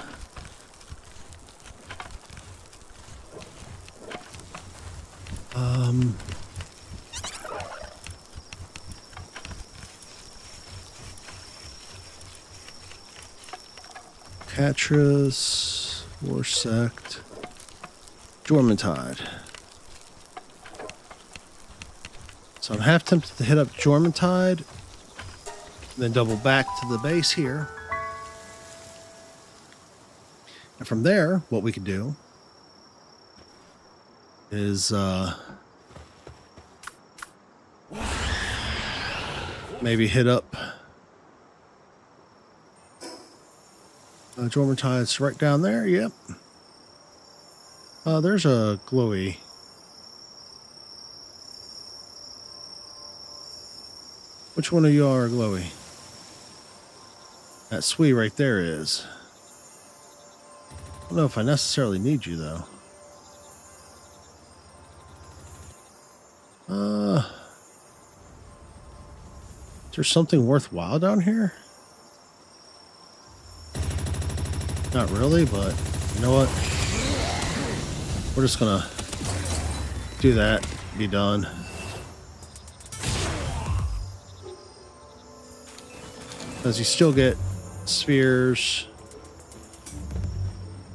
S1: Catras, Warsect, Jormuntide. So I'm half tempted to hit up Jormuntide, then double back to the base here. And from there, what we could do is maybe hit up Jormuntide's right down there. Yep. There's a glowy. Which one of you are glowy? That Swee right there is. I don't know if I necessarily need you though. there something worthwhile down here? Not really, but you know what? We're just gonna do that, be done. Because you still get spheres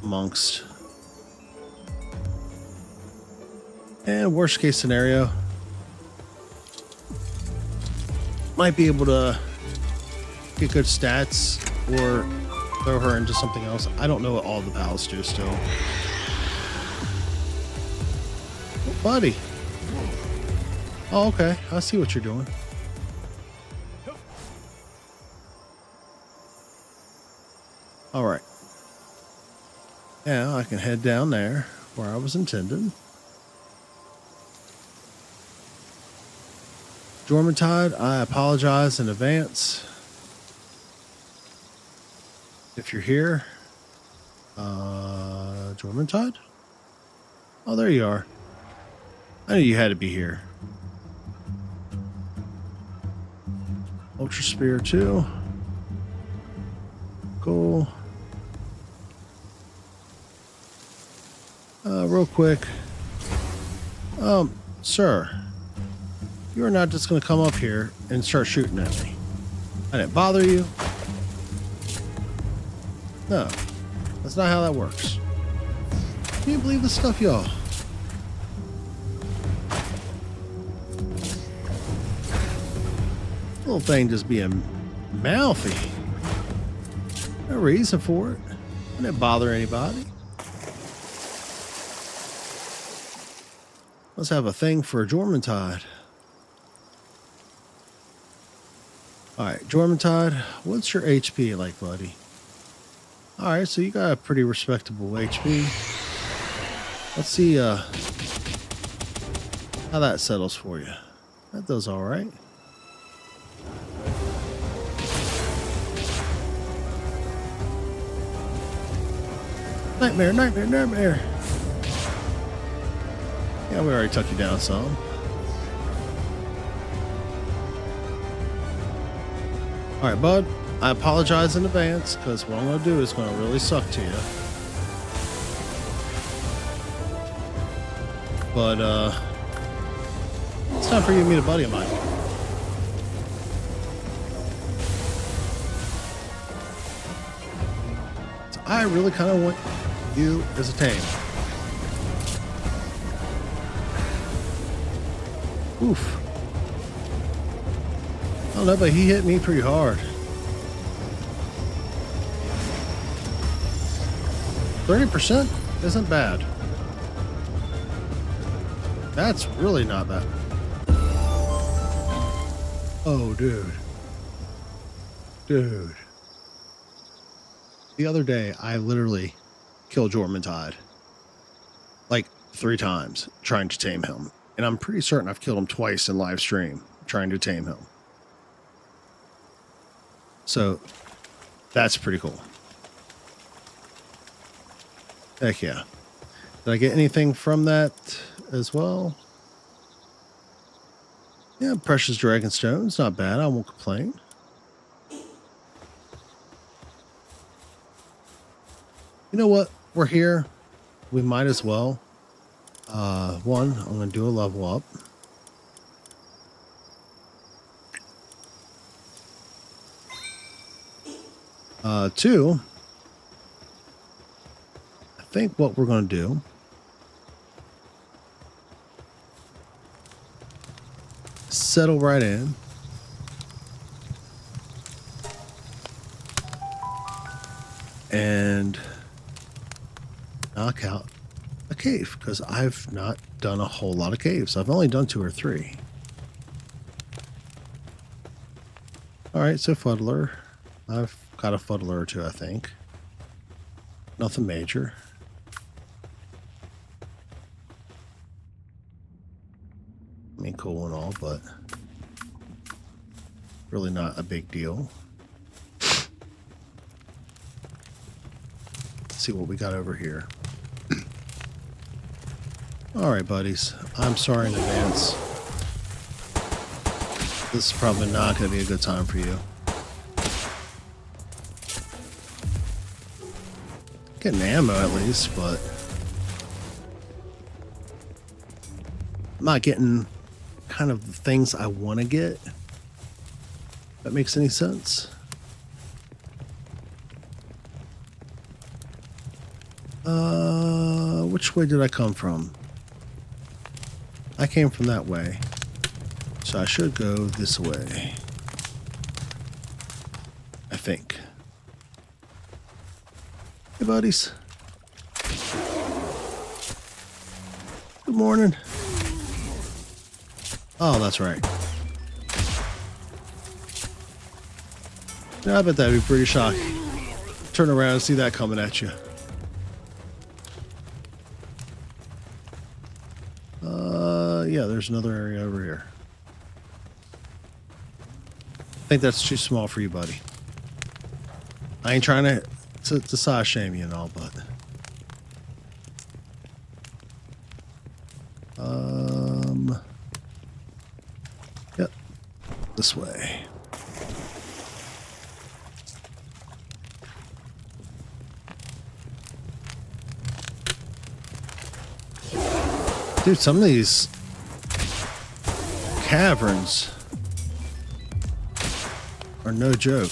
S1: amongst. And worst case scenario, might be able to get good stats or throw her into something else. I don't know what all the pals do still. Oh, buddy. Oh, okay. I see what you're doing. All right. Now I can head down there where I was intended. Jormuntide, I apologize in advance. If you're here, Jormuntide? Oh, there you are. I knew you had to be here. Ultra Spear 2. Cool. Real quick. Sir. You are not just going to come up here and start shooting at me. I didn't bother you. No. That's not how that works. Can you believe this stuff, y'all? Little thing just being mouthy. No reason for it. I didn't bother anybody. Let's have a thing for a Jormuntide. Alright, Jormuntide, what's your HP like, buddy? Alright, so you got a pretty respectable HP. Let's see how that settles for you. That does alright. Nightmare, nightmare, nightmare. Yeah, we already took you down some. Alright, bud. I apologize in advance, because what I'm going to do is going to really suck to you. But, it's time for you to meet a buddy of mine. So I really kind of want you as a tame. Oof. I don't know, but he hit me pretty hard. 30% isn't bad. That's really not bad. Oh, dude. Dude. The other day, I literally killed Jormuntide. Like 3 times trying to tame him. And I'm pretty certain I've killed him twice in live stream trying to tame him. So, that's pretty cool. Heck yeah. Did I get anything from that as well? Yeah, precious dragonstone. It's not bad. I won't complain. You know what? We're here. We might as well. One, I'm going to do a level up. Two, I think what we're going to do is settle right in. And knock out a cave, because I've not done a whole lot of caves. I've only done 2 or 3. Alright, so Fuddler. I've got a Fuddler or 2, I think. Nothing major. I mean, cool and all, but really not a big deal. Let's see what we got over here. All right, buddies. I'm sorry in advance. This is probably not going to be a good time for you. Getting ammo at least, but I'm not getting kind of the things I want to get. If that makes any sense. Which way did I come from? I came from that way. So I should go this way. I think. Hey, buddies. Good morning. Oh, that's right. Yeah, I bet that'd be pretty shocking. Turn around and see that coming at you. Yeah, there's another area over here. I think that's too small for you, buddy. I ain't trying to size shame you and all, but yep, this way. Dude, some of these caverns are no joke.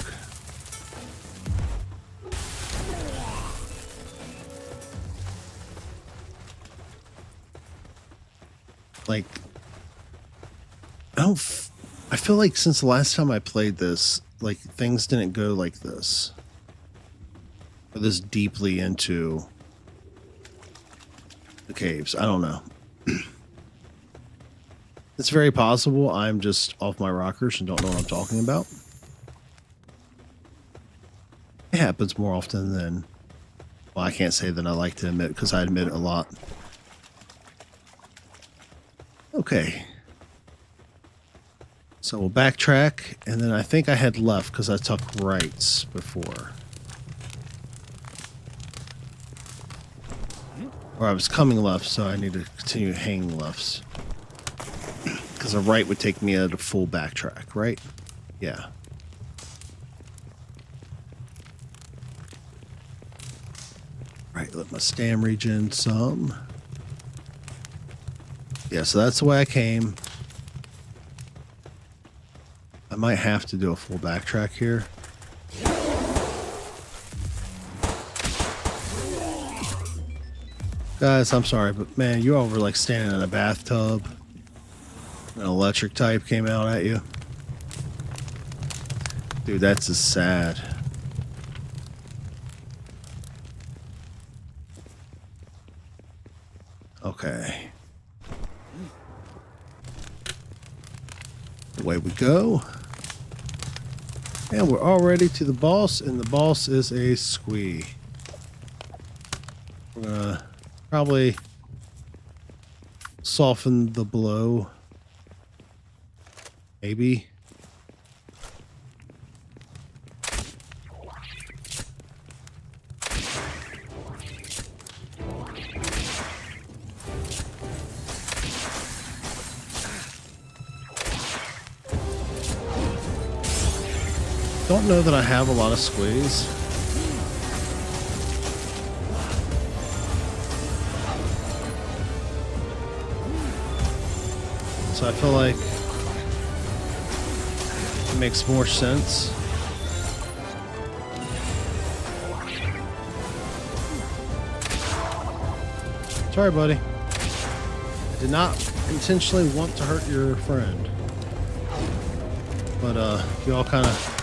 S1: Like, I feel like since the last time I played this, like, things didn't go like this. Or this deeply into the caves. I don't know. It's very possible I'm just off my rockers and don't know what I'm talking about. It happens more often than, well, I can't say that I like to admit, because I admit it a lot. Okay. So we'll backtrack, and then I think I had left because I took rights before. Or I was coming left, so I need to continue hanging lefts. Because a right would take me at a full backtrack, right? Yeah. Right, let my stam regen some. Yeah, so that's the way I came. I might have to do a full backtrack here. Guys, I'm sorry, but man, you all were like standing in a bathtub. An electric type came out at you. Dude, that's just sad. Okay. Away we go. And we're already to the boss, and the boss is a squee. We're gonna probably soften the blow. Maybe. Don't know that I have a lot of squeeze. So I feel like it makes more sense. Sorry, buddy. I did not intentionally want to hurt your friend. But you all kind of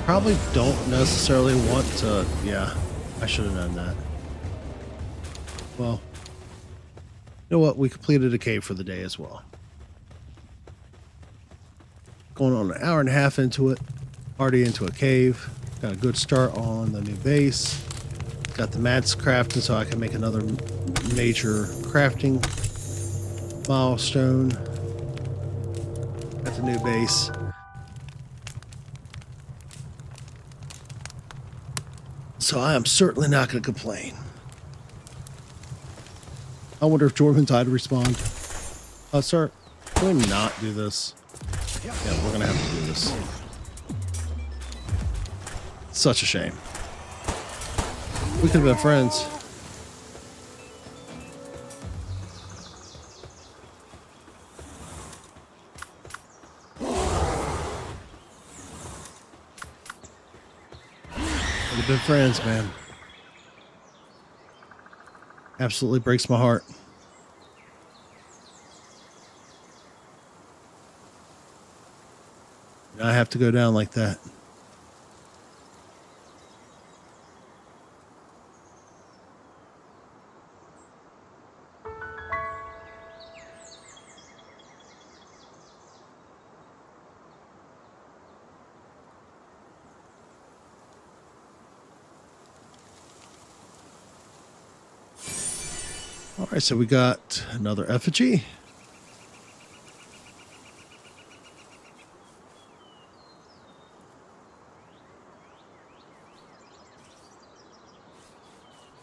S1: probably don't necessarily want to. Yeah, I should have done that. Well, you know what? We completed a cave for the day as well. Going on an hour and a half into it. Already into a cave. Got a good start on the new base. Got the mats crafted so I can make another major crafting milestone. Got the new base. So I am certainly not going to complain. I wonder if Jordan's died to respond. Sir, can we not do this? Yeah, we're gonna have to do this. Such a shame. We could have been friends. Could have been friends, man. Absolutely breaks my heart. I have to go down like that. All right, so we got another effigy.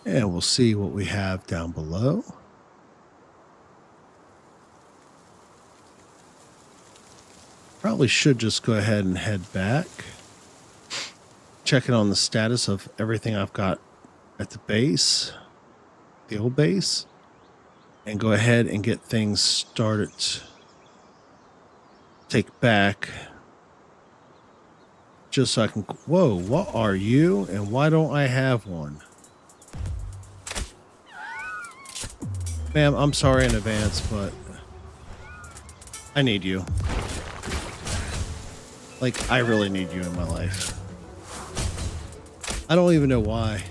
S1: And we'll see what we have down below. Probably should just go ahead and head back. Checking on the status of everything I've got at the base, the old base, and go ahead and get things started. Take back. Just so I can... Whoa, what are you? And why don't I have one? Ma'am, I'm sorry in advance, but I need you. Like, I really need you in my life. I don't even know why.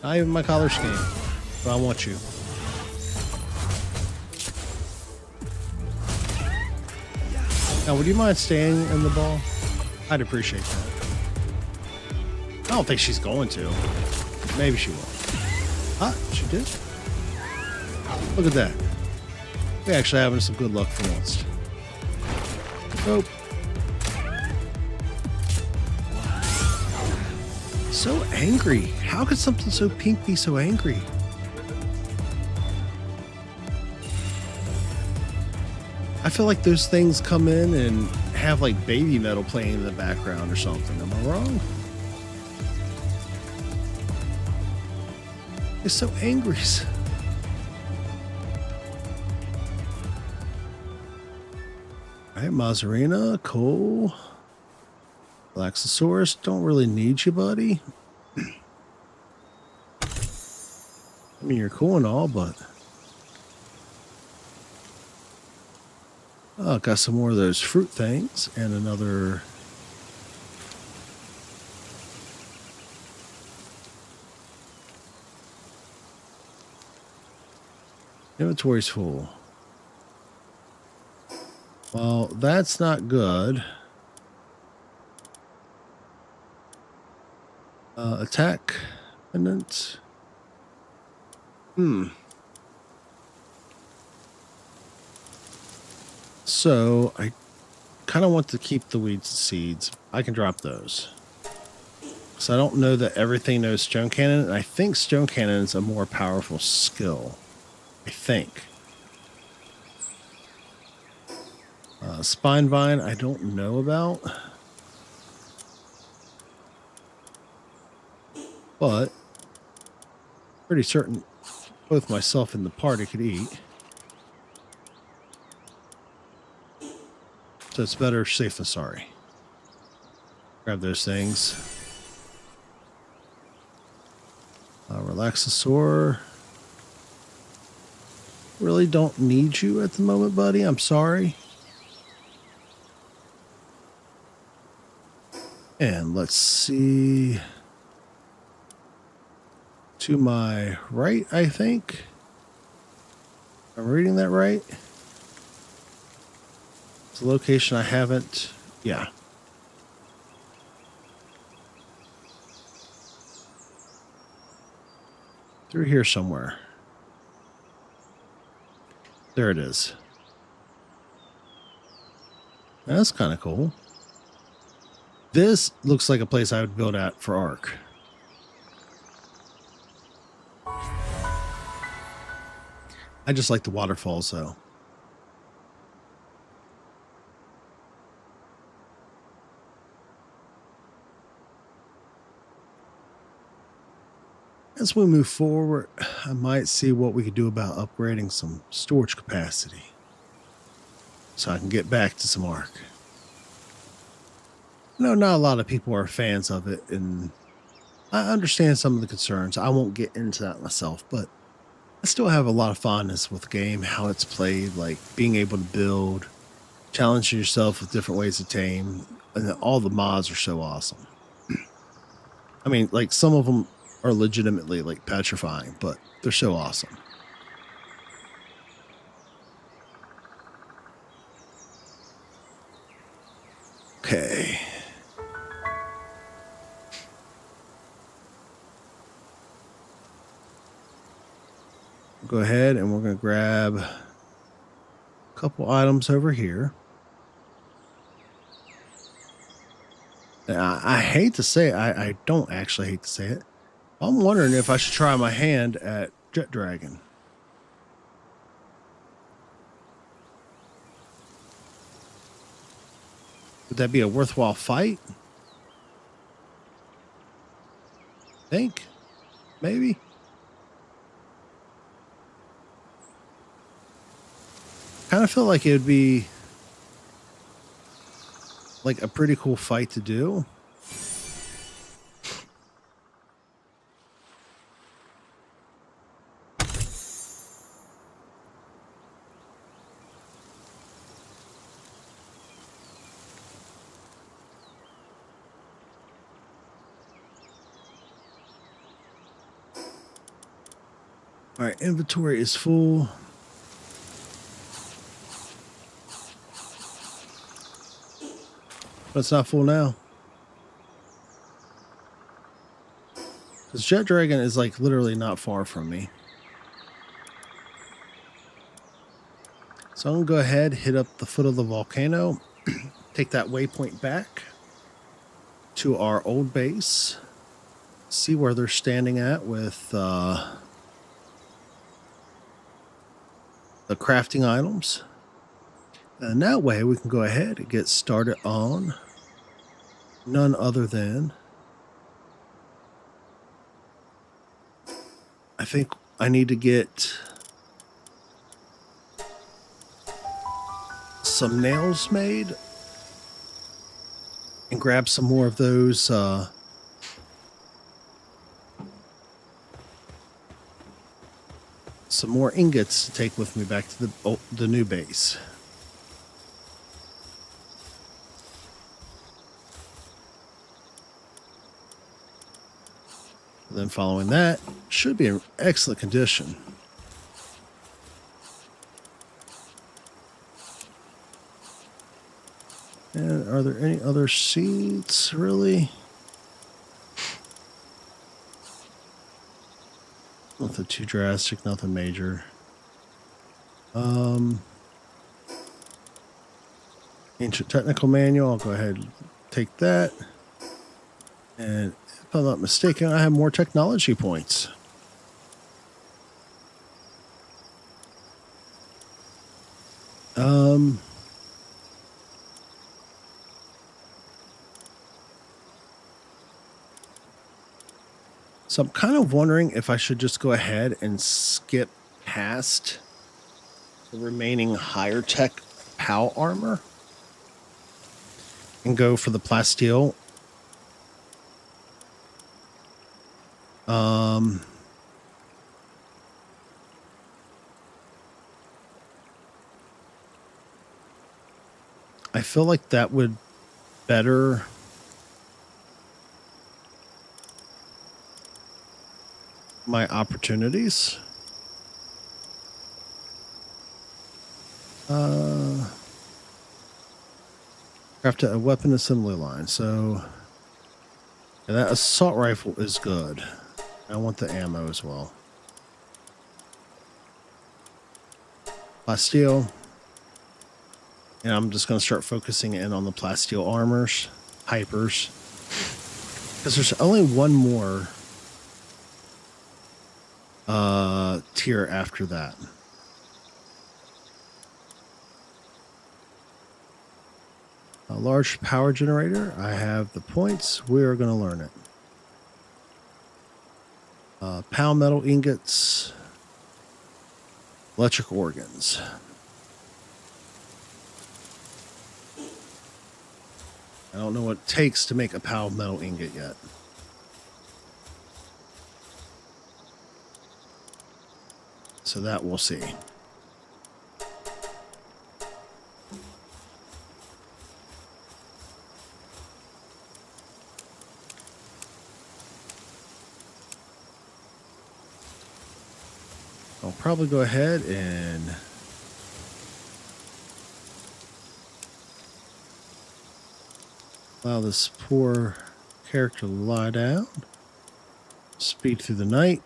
S1: Not even my collar scheme, but I want you. Now, would you mind staying in the ball? I'd appreciate that. I don't think she's going to. Maybe she will. Ah, she did. Look at that. We're actually having some good luck for once. Nope. So angry. How could something so pink be so angry? I feel like those things come in and have like baby metal playing in the background or something. Am I wrong? They're so angry. All right, Mazarina, cool. Laxosaurus, don't really need you, buddy. I mean, you're cool and all, but... Oh, got some more of those fruit things and another... Inventory's full. Well, that's not good. Attack pendant. So I kind of want to keep the weeds and seeds. I can drop those. So I don't know that everything knows stone cannon, and I think stone cannon is a more powerful skill. I think. Spine vine, I don't know about. But pretty certain both myself and the party could eat. So it's better safe than sorry. Grab those things. Relaxosaur. Really don't need you at the moment, buddy. I'm sorry. And let's see. To my right, I think. I'm reading that right. It's a location I haven't. Yeah. Through here somewhere. There it is. That's kind of cool. This looks like a place I would build at for Ark. I just like the waterfalls though. As we move forward, I might see what we could do about upgrading some storage capacity so I can get back to some Ark. No, not a lot of people are fans of it, and I understand some of the concerns. I won't get into that myself, but I still have a lot of fondness with the game, how it's played, like being able to build, challenging yourself with different ways to tame, and all the mods are so awesome. I mean, like some of them are legitimately like petrifying, but they're so awesome. Okay. Go ahead and we're going to grab a couple items over here. And I hate to say it, I don't actually hate to say it. I'm wondering if I should try my hand at Jet Dragon. Would that be a worthwhile fight? Think? Maybe? Kind of feel like it would be like a pretty cool fight to do. All right, inventory is full. But it's not full now. Because Jet Dragon is like literally not far from me. So I'm going to go ahead, hit up the foot of the volcano, take that waypoint back to our old base, see where they're standing at with the crafting items. And that way we can go ahead and get started on none other than, I think I need to get some nails made and grab some more of those some more ingots to take with me back to the new base. Then following that, should be in excellent condition. And are there any other seeds, really? Nothing too drastic, nothing major. Ancient technical manual, I'll go ahead and take that. And if I'm not mistaken, I have more technology points. So I'm kind of wondering if I should just go ahead and skip past the remaining higher tech PAL armor and go for the plasteel. I feel like that would better my opportunities. Craft a weapon assembly line. So that assault rifle is good. I want the ammo as well. Plasteel. And I'm just going to start focusing in on the plasteel armors, hypers. Because there's only one more tier after that. A large power generator. I have the points. We are going to learn it. Pound metal ingots. Electric organs. I don't know what it takes to make a pound metal ingot yet. So that we'll see. I'll probably go ahead and allow this poor character to lie down. Speed through the night.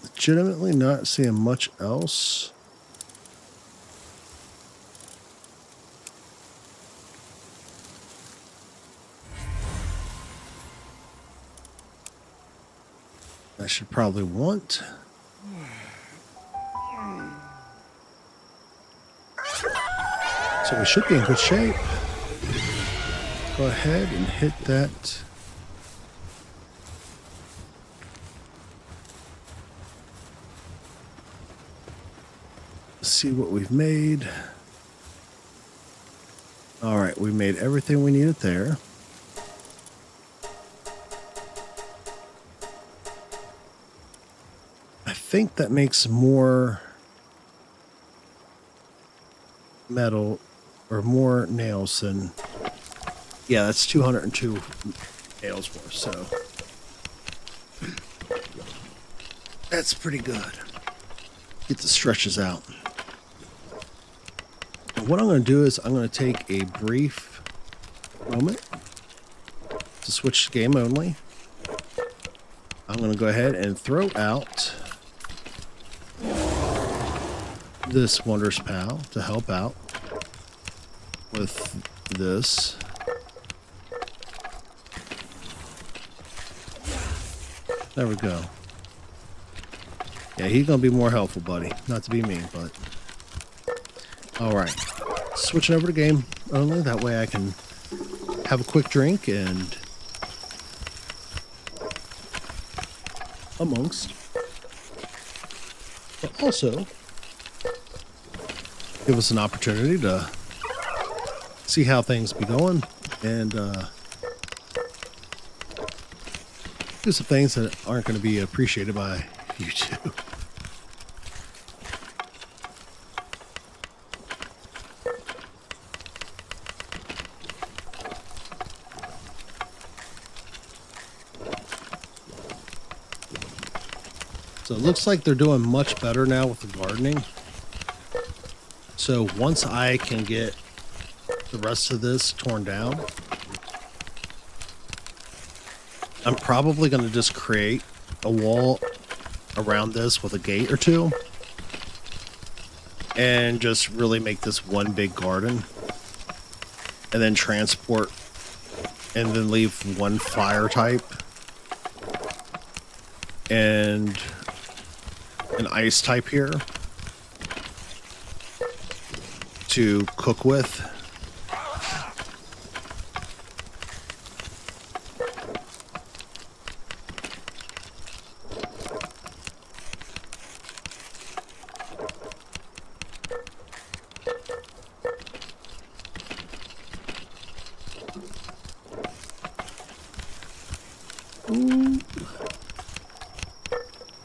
S1: Legitimately not seeing much else. I should probably want. So we should be in good shape. Go ahead and hit that. See what we've made. All right, we made everything we needed there. I think that makes more metal or more nails than, yeah, that's 202 nails worth, so that's pretty good. Get the stretches out. And what I'm going to do is I'm going to take a brief moment to switch to game only. I'm going to go ahead and throw out this Wondrous Pal to help out with this. There we go. Yeah, he's going to be more helpful, buddy. Not to be mean, but... Alright. Switching over to game only. That way I can have a quick drink and... amongst. But also... give us an opportunity to see how things be going and do some things that aren't going to be appreciated by YouTube. So it looks like they're doing much better now with the gardening. So once I can get the rest of this torn down, I'm probably going to just create a wall around this with a gate or two and just really make this one big garden and then transport and then leave one fire type and an ice type here to cook with.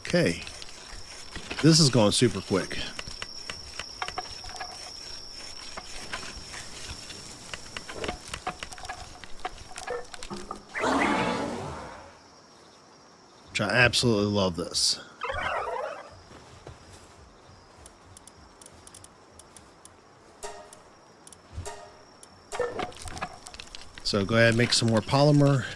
S1: Okay. This is going super quick. Which I absolutely love this. So go ahead and make some more polymer.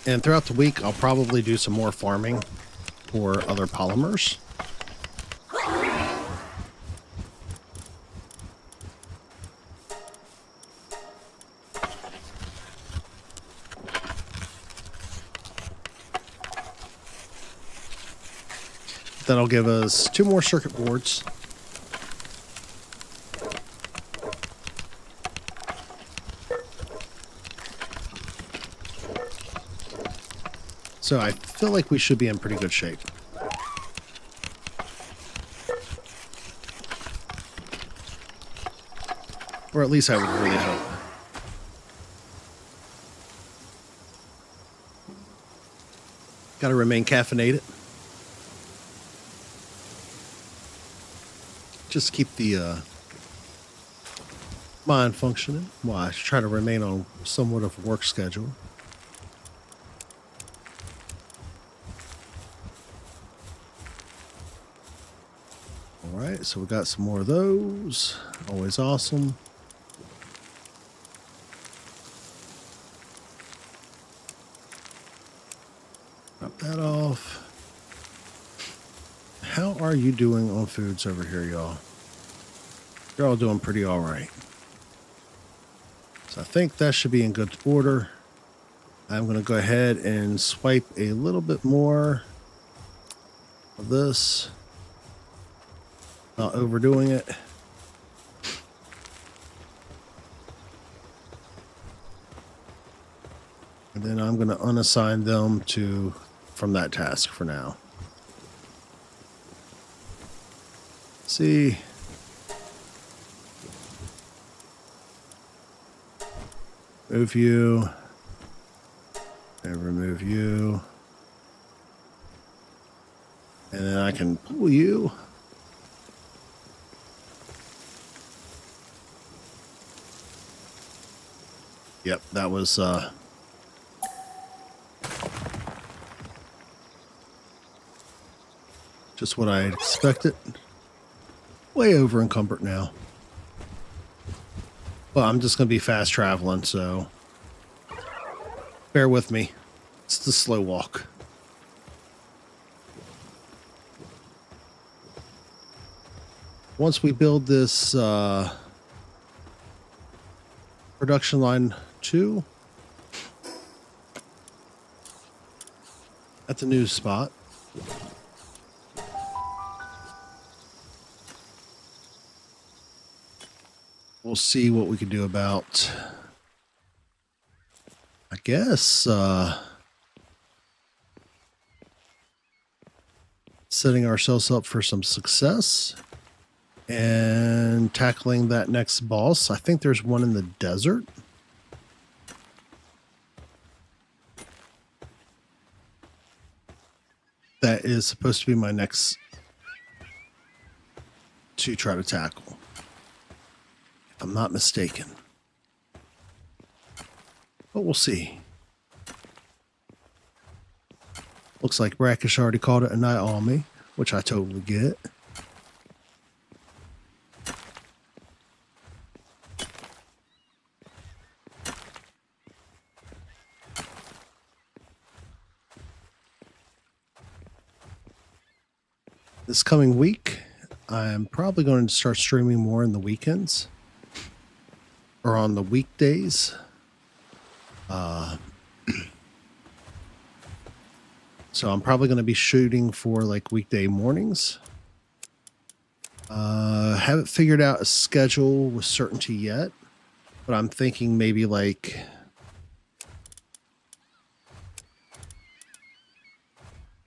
S1: And throughout the week, I'll probably do some more farming for other polymers. That'll give us 2 more circuit boards. So I feel like we should be in pretty good shape. Or at least I would really hope. Got to remain caffeinated. Just keep the mind functioning while I try to remain on somewhat of a work schedule. All right, so we got some more of those. Always awesome. Drop that off. How are you doing on foods over here, y'all? You're all doing pretty all right. So I think that should be in good order. I'm going to go ahead and swipe a little bit more of this. Not overdoing it. And then I'm going to unassign them from that task for now. See. Move you. And remove you. And then I can pull you. Yep, that was just what I expected. Way over encumbered now. Well, I'm just going to be fast traveling, so bear with me. It's the slow walk. Once we build this production line 2 at the new spot, we'll see what we can do about, I guess, setting ourselves up for some success and tackling that next boss. I think there's one in the desert. That is supposed to be my next to try to tackle. If I'm not mistaken. But we'll see. Looks like Brackish already called it a night on me, which I totally get. This coming week, I'm probably going to start streaming more in the weekends or on the weekdays. So I'm probably going to be shooting for like weekday mornings. Haven't figured out a schedule with certainty yet, but I'm thinking maybe like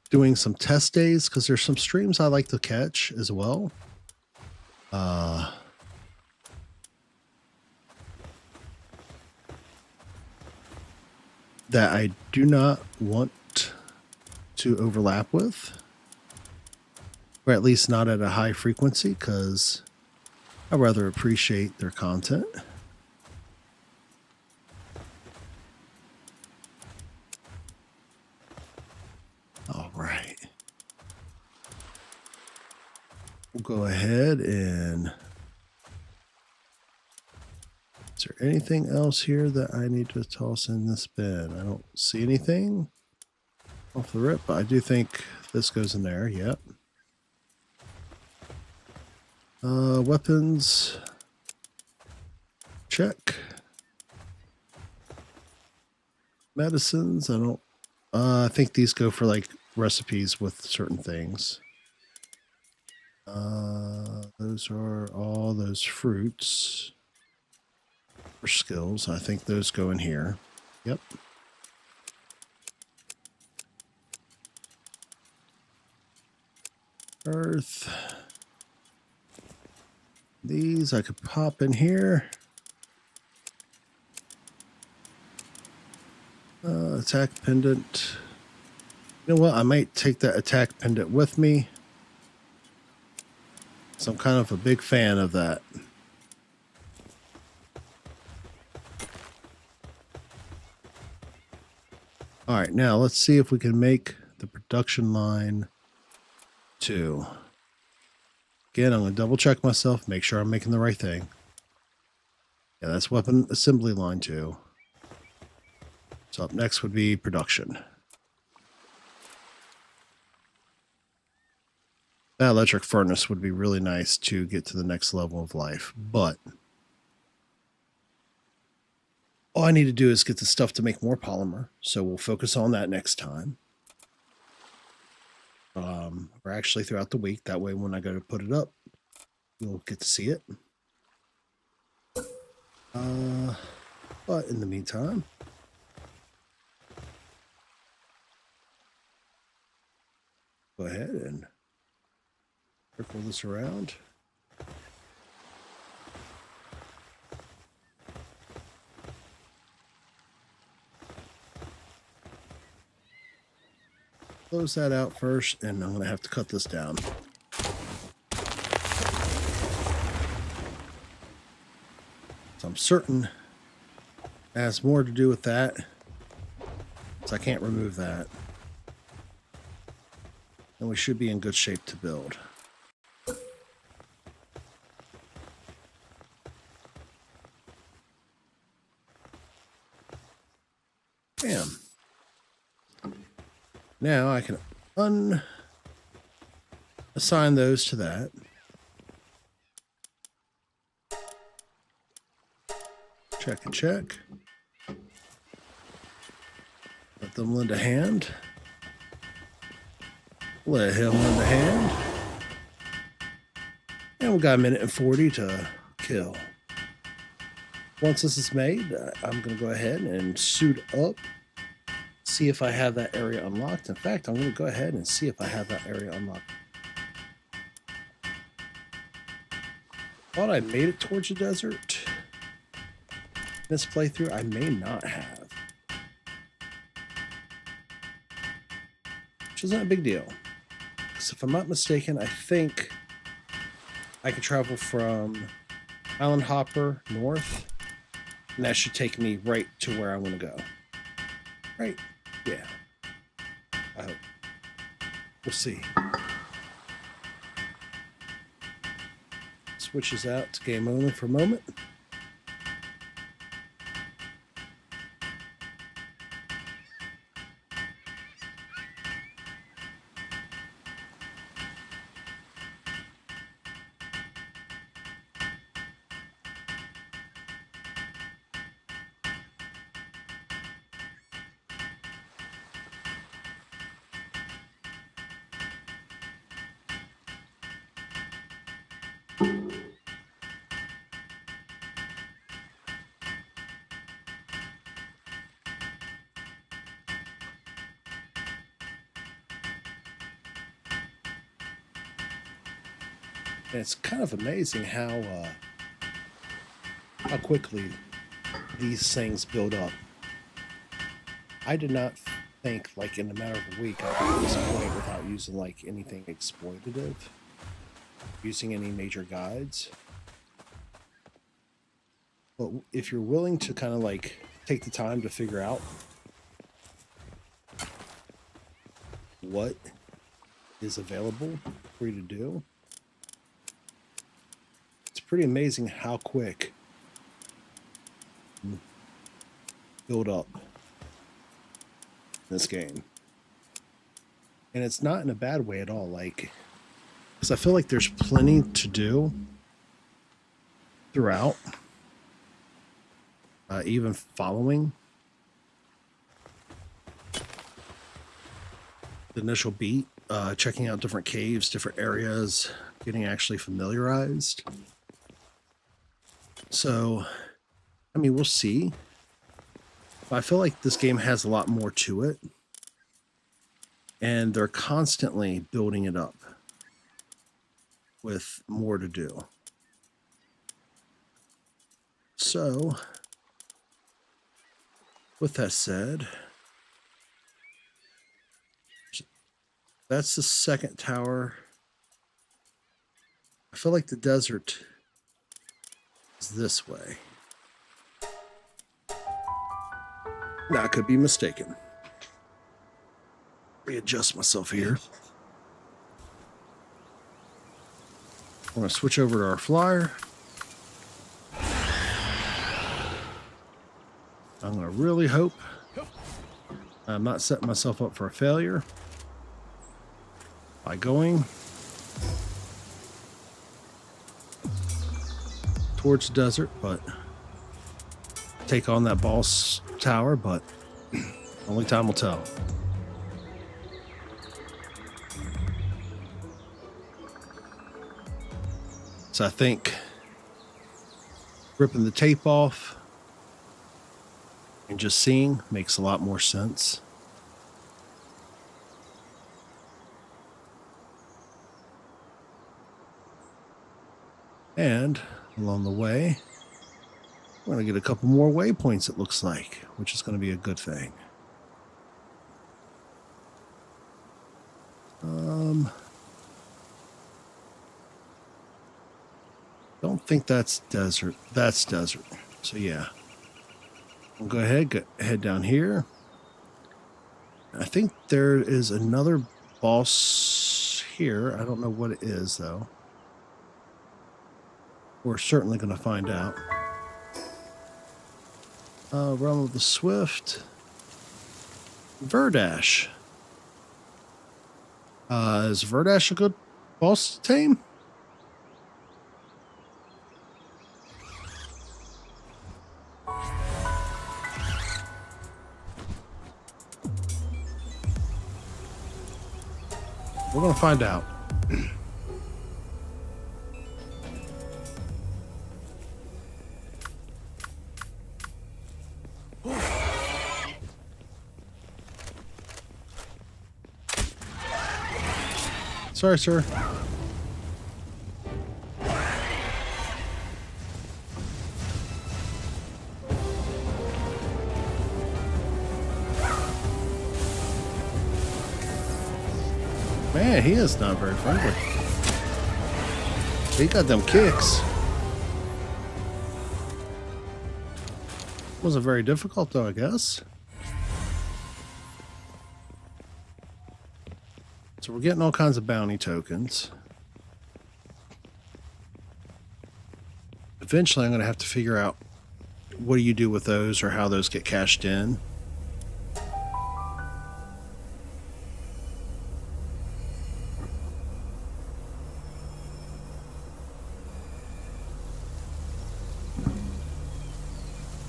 S1: doing some test days, because there's some streams I like to catch as well. That I do not want to overlap with, or at least not at a high frequency, because I rather appreciate their content. All right. We'll go ahead and... Is there anything else here that I need to toss in this bin? I don't see anything off the rip, but I do think this goes in there. Yep. Weapons. Check. Medicines. I think these go for like recipes with certain things. Those are all those fruits for skills. I think those go in here. Yep. Earth. These I could pop in here. Attack pendant. You know what? I might take that attack pendant with me. So I'm kind of a big fan of that. All right, now let's see if we can make the production line 2. Again, I'm going to double check myself, make sure I'm making the right thing. Yeah, that's weapon assembly line 2. So up next would be production. That electric furnace would be really nice to get to the next level of life, but all I need to do is get the stuff to make more polymer, so we'll focus on that next time. Or actually throughout the week. That way when I go to put it up, you'll get to see it. But in the meantime, go ahead and circle this around. Close that out first, and I'm going to have to cut this down. So I'm certain it has more to do with that, so I can't remove that. And we should be in good shape to build. Bam. Now I can assign those to that. Check and check. Let them lend a hand. Let him lend a hand. And we got 1:40 to kill. Once this is made, I'm going to go ahead and suit up. See if I have that area unlocked. In fact, I'm going to go ahead and see if I have that area unlocked. Thought I made it towards the desert. This playthrough, I may not have. Which isn't a big deal. Because if I'm not mistaken, I think I can travel from Island Hopper north. And that should take me right to where I want to go. Right? Yeah. I hope. We'll see. Switches out to game only for a moment. And it's kind of amazing how quickly these things build up. I did not think, like, in a matter of a week I could get this point without using like anything exploitative, using any major guides. But if you're willing to kind of like take the time to figure out what is available for you to do, pretty amazing how quick build up this game. And it's not in a bad way at all, like, because I feel like there's plenty to do throughout, even following the initial beat, checking out different caves, different areas, getting actually familiarized. So, I mean, we'll see. But I feel like this game has a lot more to it. And they're constantly building it up with more to do. So, with that said, that's the second tower. I feel like the desert is this way. Now, I could be mistaken. Readjust myself here. I'm going to switch over to our flyer. I'm going to really hope I'm not setting myself up for a failure by going towards the desert, but take on that boss tower, but only time will tell. So I think ripping the tape off and just seeing makes a lot more sense. And along the way, we're going to get a couple more waypoints, it looks like, which is going to be a good thing. Don't think that's desert. That's desert. So yeah, we'll go ahead, head down here. I think there is another boss here. I don't know what it is though. We're certainly going to find out. Realm of the Swift. Verdash. Is Verdash a good boss to tame? We're going to find out. Sorry, sir. Man, he is not very friendly. He got them kicks. Wasn't very difficult though, I guess. So we're getting all kinds of bounty tokens. Eventually I'm going to have to figure out what do you do with those or how those get cashed in.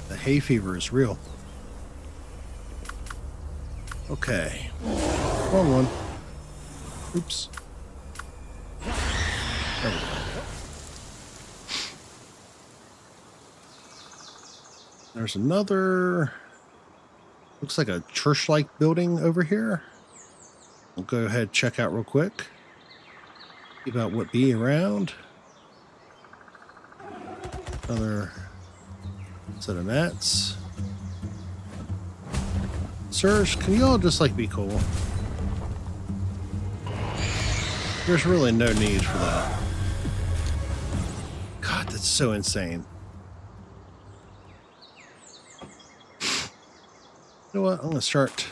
S1: The hay fever is real. Okay. Wrong one. Oops. There we go. There's another, looks like a church-like building over here. We'll go ahead and check out real quick. See about what be around. Another set of mats. Sirs, can you all just like be cool? There's really no need for that. God, that's so insane. You know what? I'm going to start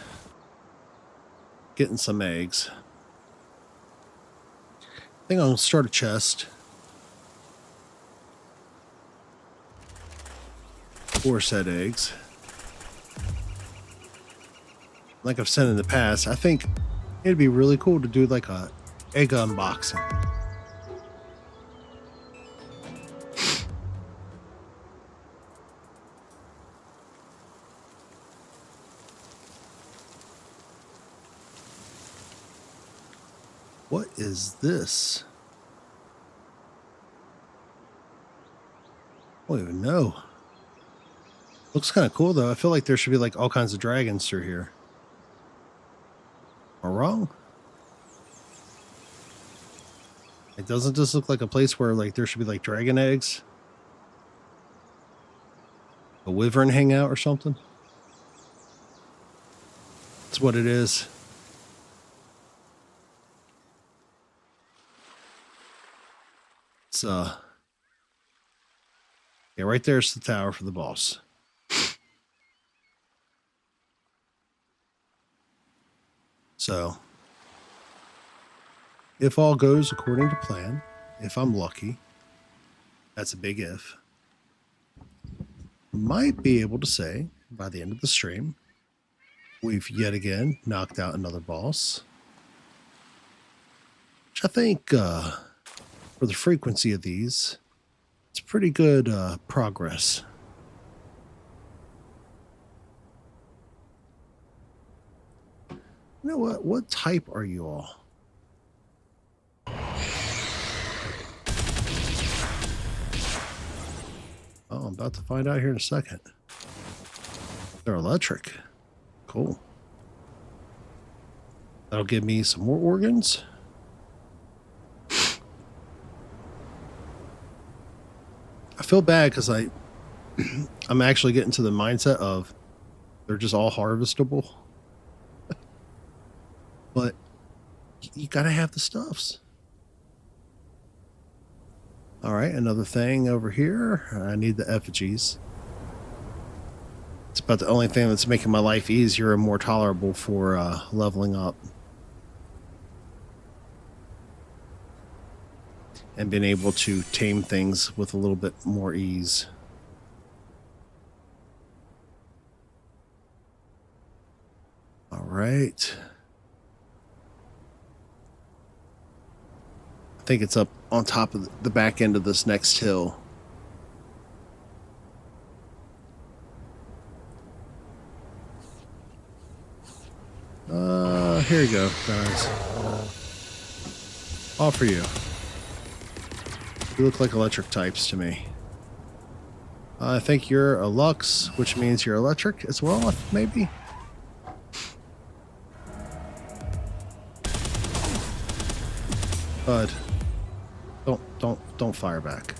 S1: getting some eggs. I think I'm going to start a chest. 4 said eggs. Like I've said in the past, I think it'd be really cool to do like a egg unboxing. What is this? don't even know. Looks kind of cool though. I feel like there should be like all kinds of dragons through here. Am I wrong? It doesn't just look like a place where like there should be like dragon eggs, a wyvern hangout or something. That's what it is. It's yeah, right there's the tower for the boss. So, if all goes according to plan, if I'm lucky, that's a big if, might be able to say by the end of the stream, we've yet again knocked out another boss. Which I think, for the frequency of these, it's pretty good progress. You know what? What type are you all? Oh, I'm about to find out here in a second. They're electric. Cool. That'll give me some more organs. I feel bad because I'm actually getting to the mindset of they're just all harvestable. But you gotta have the stuffs. All right, another thing over here. I need the effigies. It's about the only thing that's making my life easier and more tolerable for leveling up. And being able to tame things with a little bit more ease. All right. I think it's up on top of the back end of this next hill. Here you go, guys. All for you. You look like electric types to me. I think you're a Lux, which means you're electric as well, maybe? Bud. Don't fire back.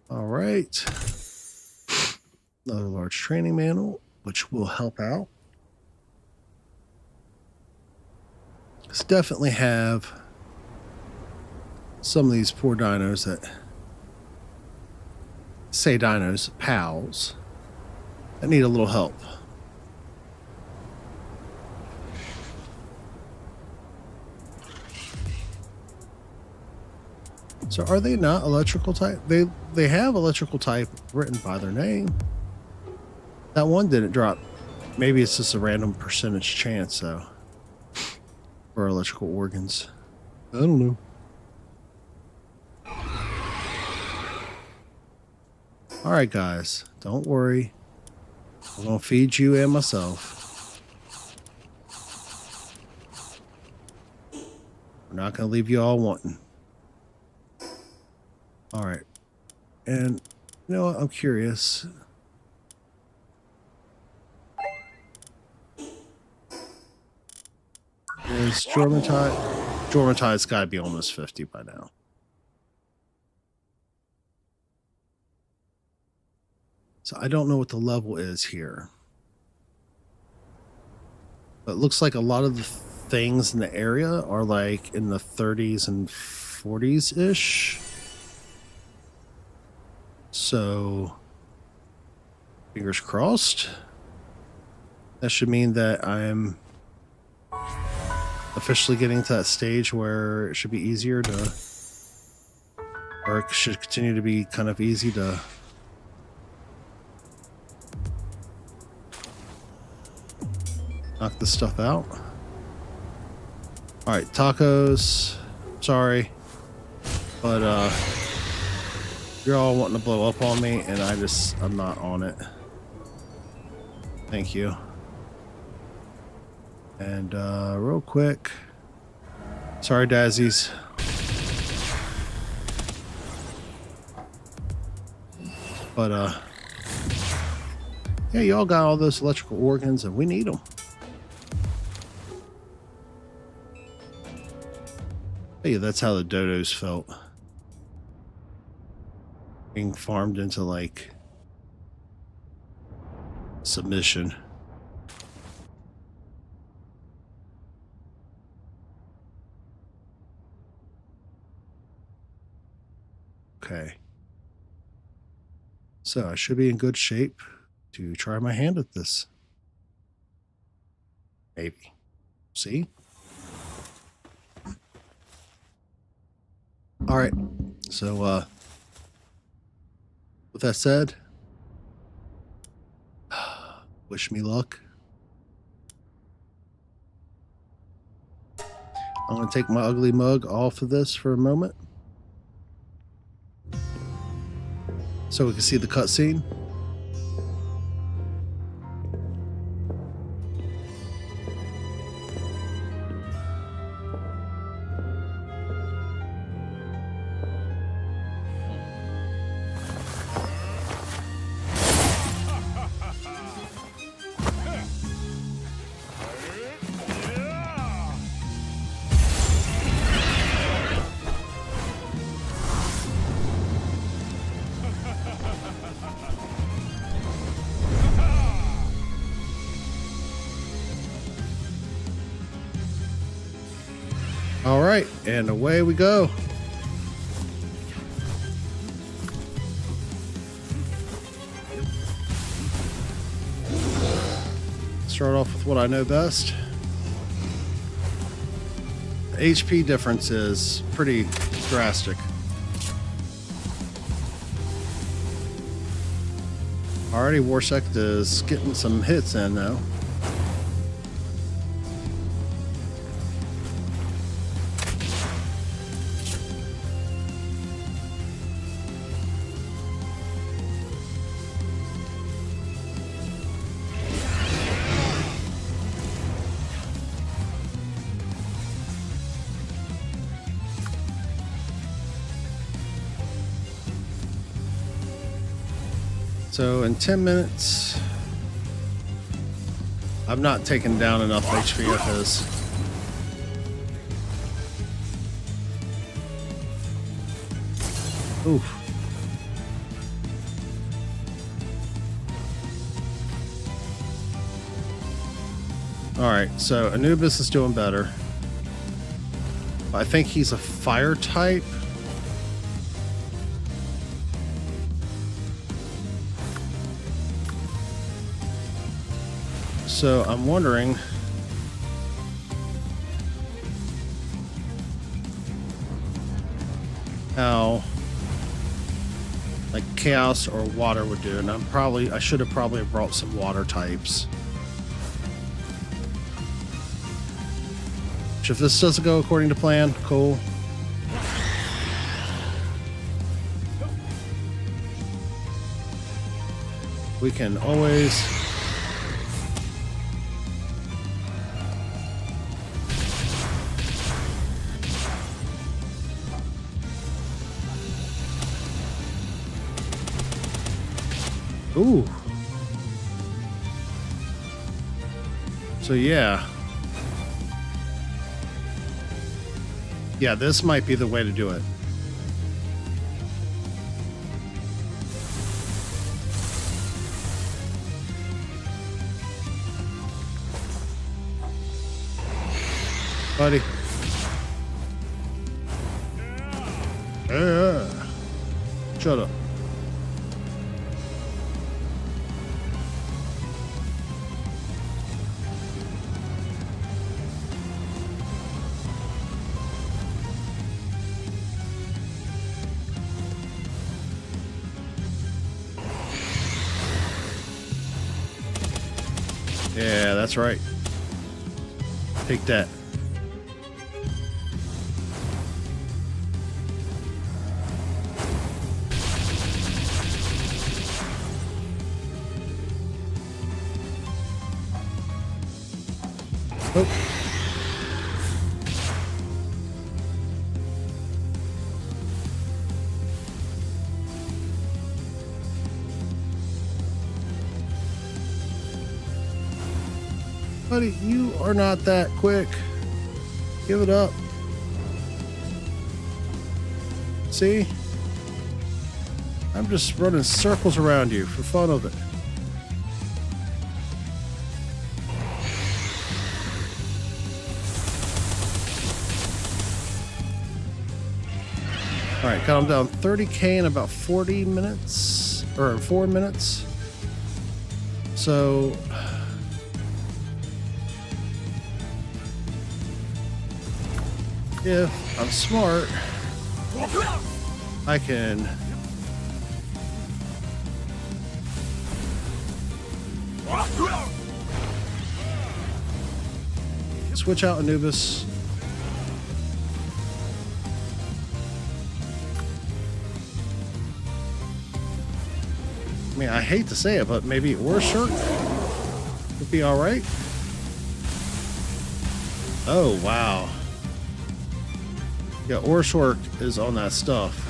S1: All right. Another large training manual, which will help out. Let's definitely have some of these poor dinos that say dinos, pals, that need a little help. So are they not electrical type? They have electrical type written by their name. That one didn't drop. Maybe it's just a random percentage chance though. For electrical organs. I don't know. Alright guys, don't worry. I'm gonna feed you and myself. We're not gonna leave you all wanting. Alright. And you know what? I'm curious. Is Jormantide? Jormantide's got to be almost 50 by now. So I don't know what the level is here. But it looks like a lot of the things in the area are like in the 30s and 40s-ish. So, fingers crossed. That should mean that I'm officially getting to that stage where it should be easier to, or it should continue to be kind of easy to knock this stuff out. All right, tacos. Sorry, but you're all wanting to blow up on me, and I'm not on it. Thank you. And real quick, Sorry, Daisies. But, yeah, y'all got all those electrical organs and we need them. Hey, that's how the dodos felt. Being farmed into, like, submission. Okay. So I should be in good shape to try my hand at this. Maybe. See? All right. So, with that said, wish me luck. I'm going to take my ugly mug off of this for a moment so we can see the cutscene. All right, and away we go. Start off with what I know best. The HP difference is pretty drastic. Already Warsect is getting some hits in though. So in 10 minutes, I've not taken down enough HP of his. Oof. All right, so Anubis is doing better. I think he's a fire type. So I'm wondering how like chaos or water would do, and I should have probably brought some water types. Which if this doesn't go according to plan, cool. We can always ooh. So yeah. Yeah, this might be the way to do it. Buddy. Yeah. Shut up. Yeah, that's right. Take that. Oh. Buddy, you are not that quick. Give it up. See? I'm just running circles around you for fun of it. All right, got him down 30k in about 40 minutes, or in 4 minutes. So if I'm smart, I can switch out Anubis. I mean, I hate to say it, but maybe Orshark would be all right. Oh, wow. Yeah, Orshark is on that stuff.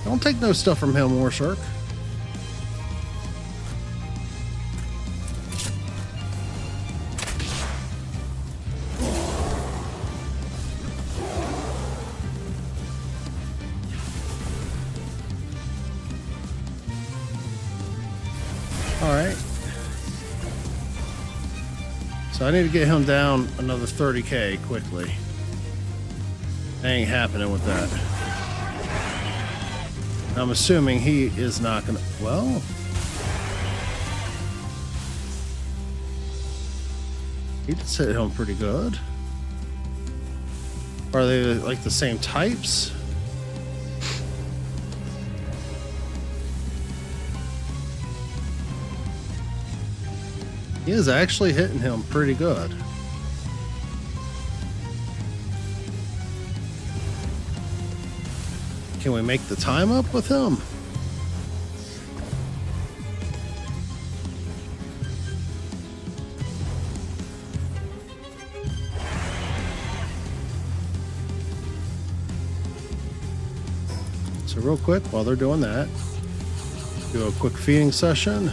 S1: Don't take no stuff from him, Orshark. Alright. So I need to get him down another 30k quickly. Ain't happening with that. I'm assuming he is not gonna... Well... He just hit him pretty good. Are they like the same types? He is actually hitting him pretty good. Can we make the time up with him? So real quick, while they're doing that, do a quick feeding session.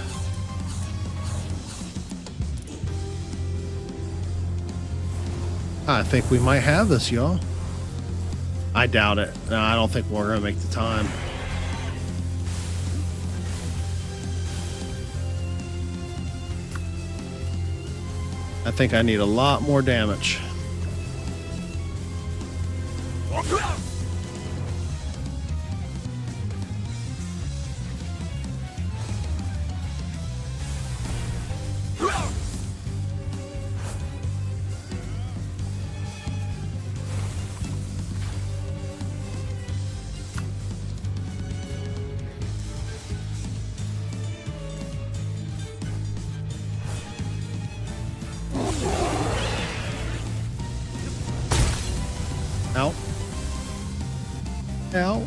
S1: I think we might have this, y'all. I doubt it. No, I don't think we're gonna make the time. I think I need a lot more damage. Ow. Ow.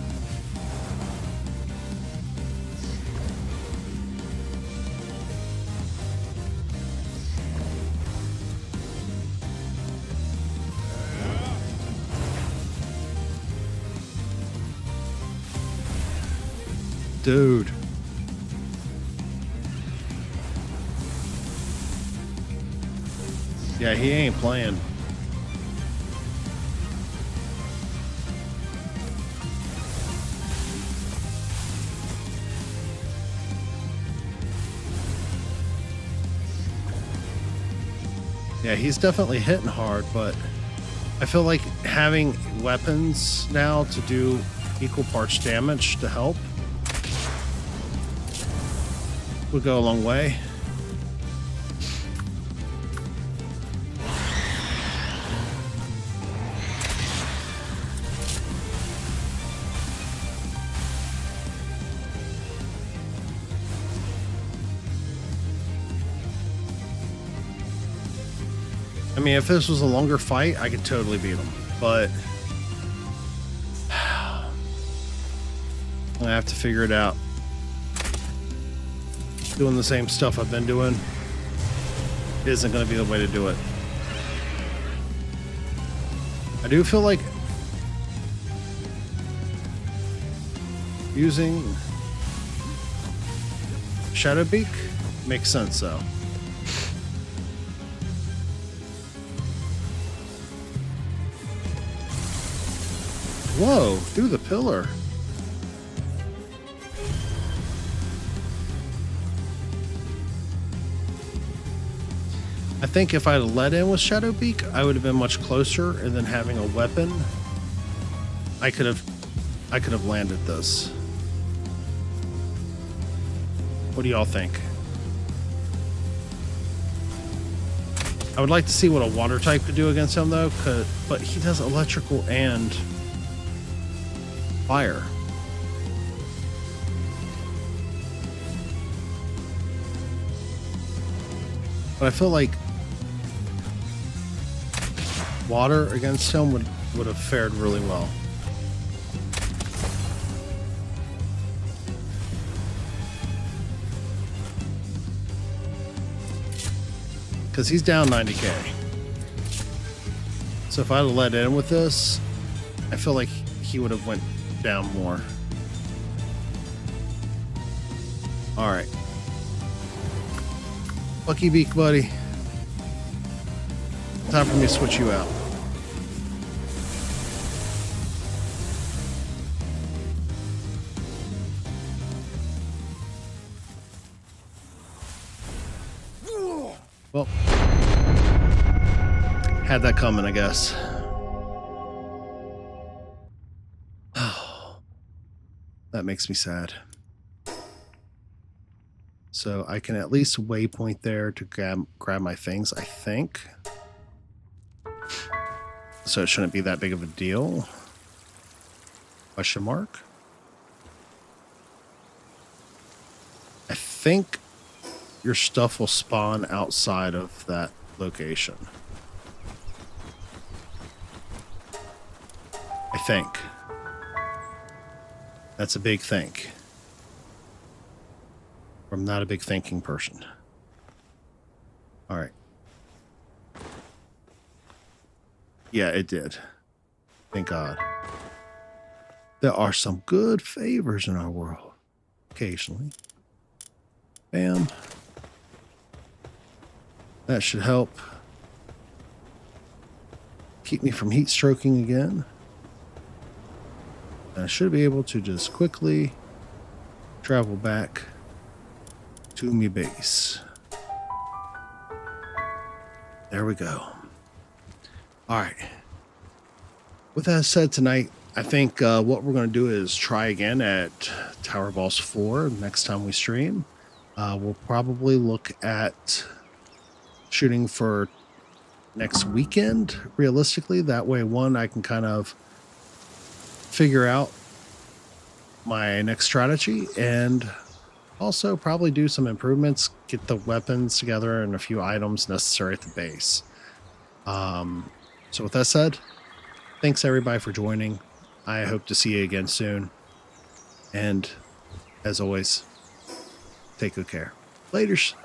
S1: Dude. Yeah, he ain't playing. Yeah, he's definitely hitting hard, but I feel like having weapons now to do equal parts damage to help would go a long way. I mean, if this was a longer fight, I could totally beat him, but I'm gonna have to figure it out. Doing the same stuff I've been doing isn't gonna be the way to do it. I do feel like using Shadowbeak? Makes sense, though. Whoa, through the pillar. I think if I had let in with Shadowbeak, I would have been much closer, and then having a weapon, I could have landed this. What do y'all think? I would like to see what a water type could do against him, though, but he does electrical and fire. But I feel like water against him would have fared really well. Because he's down 90k. So if I'd have let in with this, I feel like he would have went down more. Alright. Lucky Beak, buddy. Time for me to switch you out. Well, had that coming, I guess. Oh, that makes me sad. So I can at least waypoint there to grab my things, I think. So it shouldn't be that big of a deal. Question mark. I think your stuff will spawn outside of that location. I think. That's a big think. I'm not a big thinking person. All right. Yeah, it did. Thank God. There are some good favors in our world. Occasionally. Bam. That should help keep me from heat stroking again. And I should be able to just quickly travel back to my base. There we go. All right. With that said, tonight, I think what we're going to do is try again at Tower Boss 4 next time we stream. We'll probably look at shooting for next weekend, realistically. That way, one, I can kind of figure out my next strategy, and also probably do some improvements, get the weapons together and a few items necessary at the base. So with that said, thanks everybody for joining. I hope to see you again soon. And as always, take good care. Laters.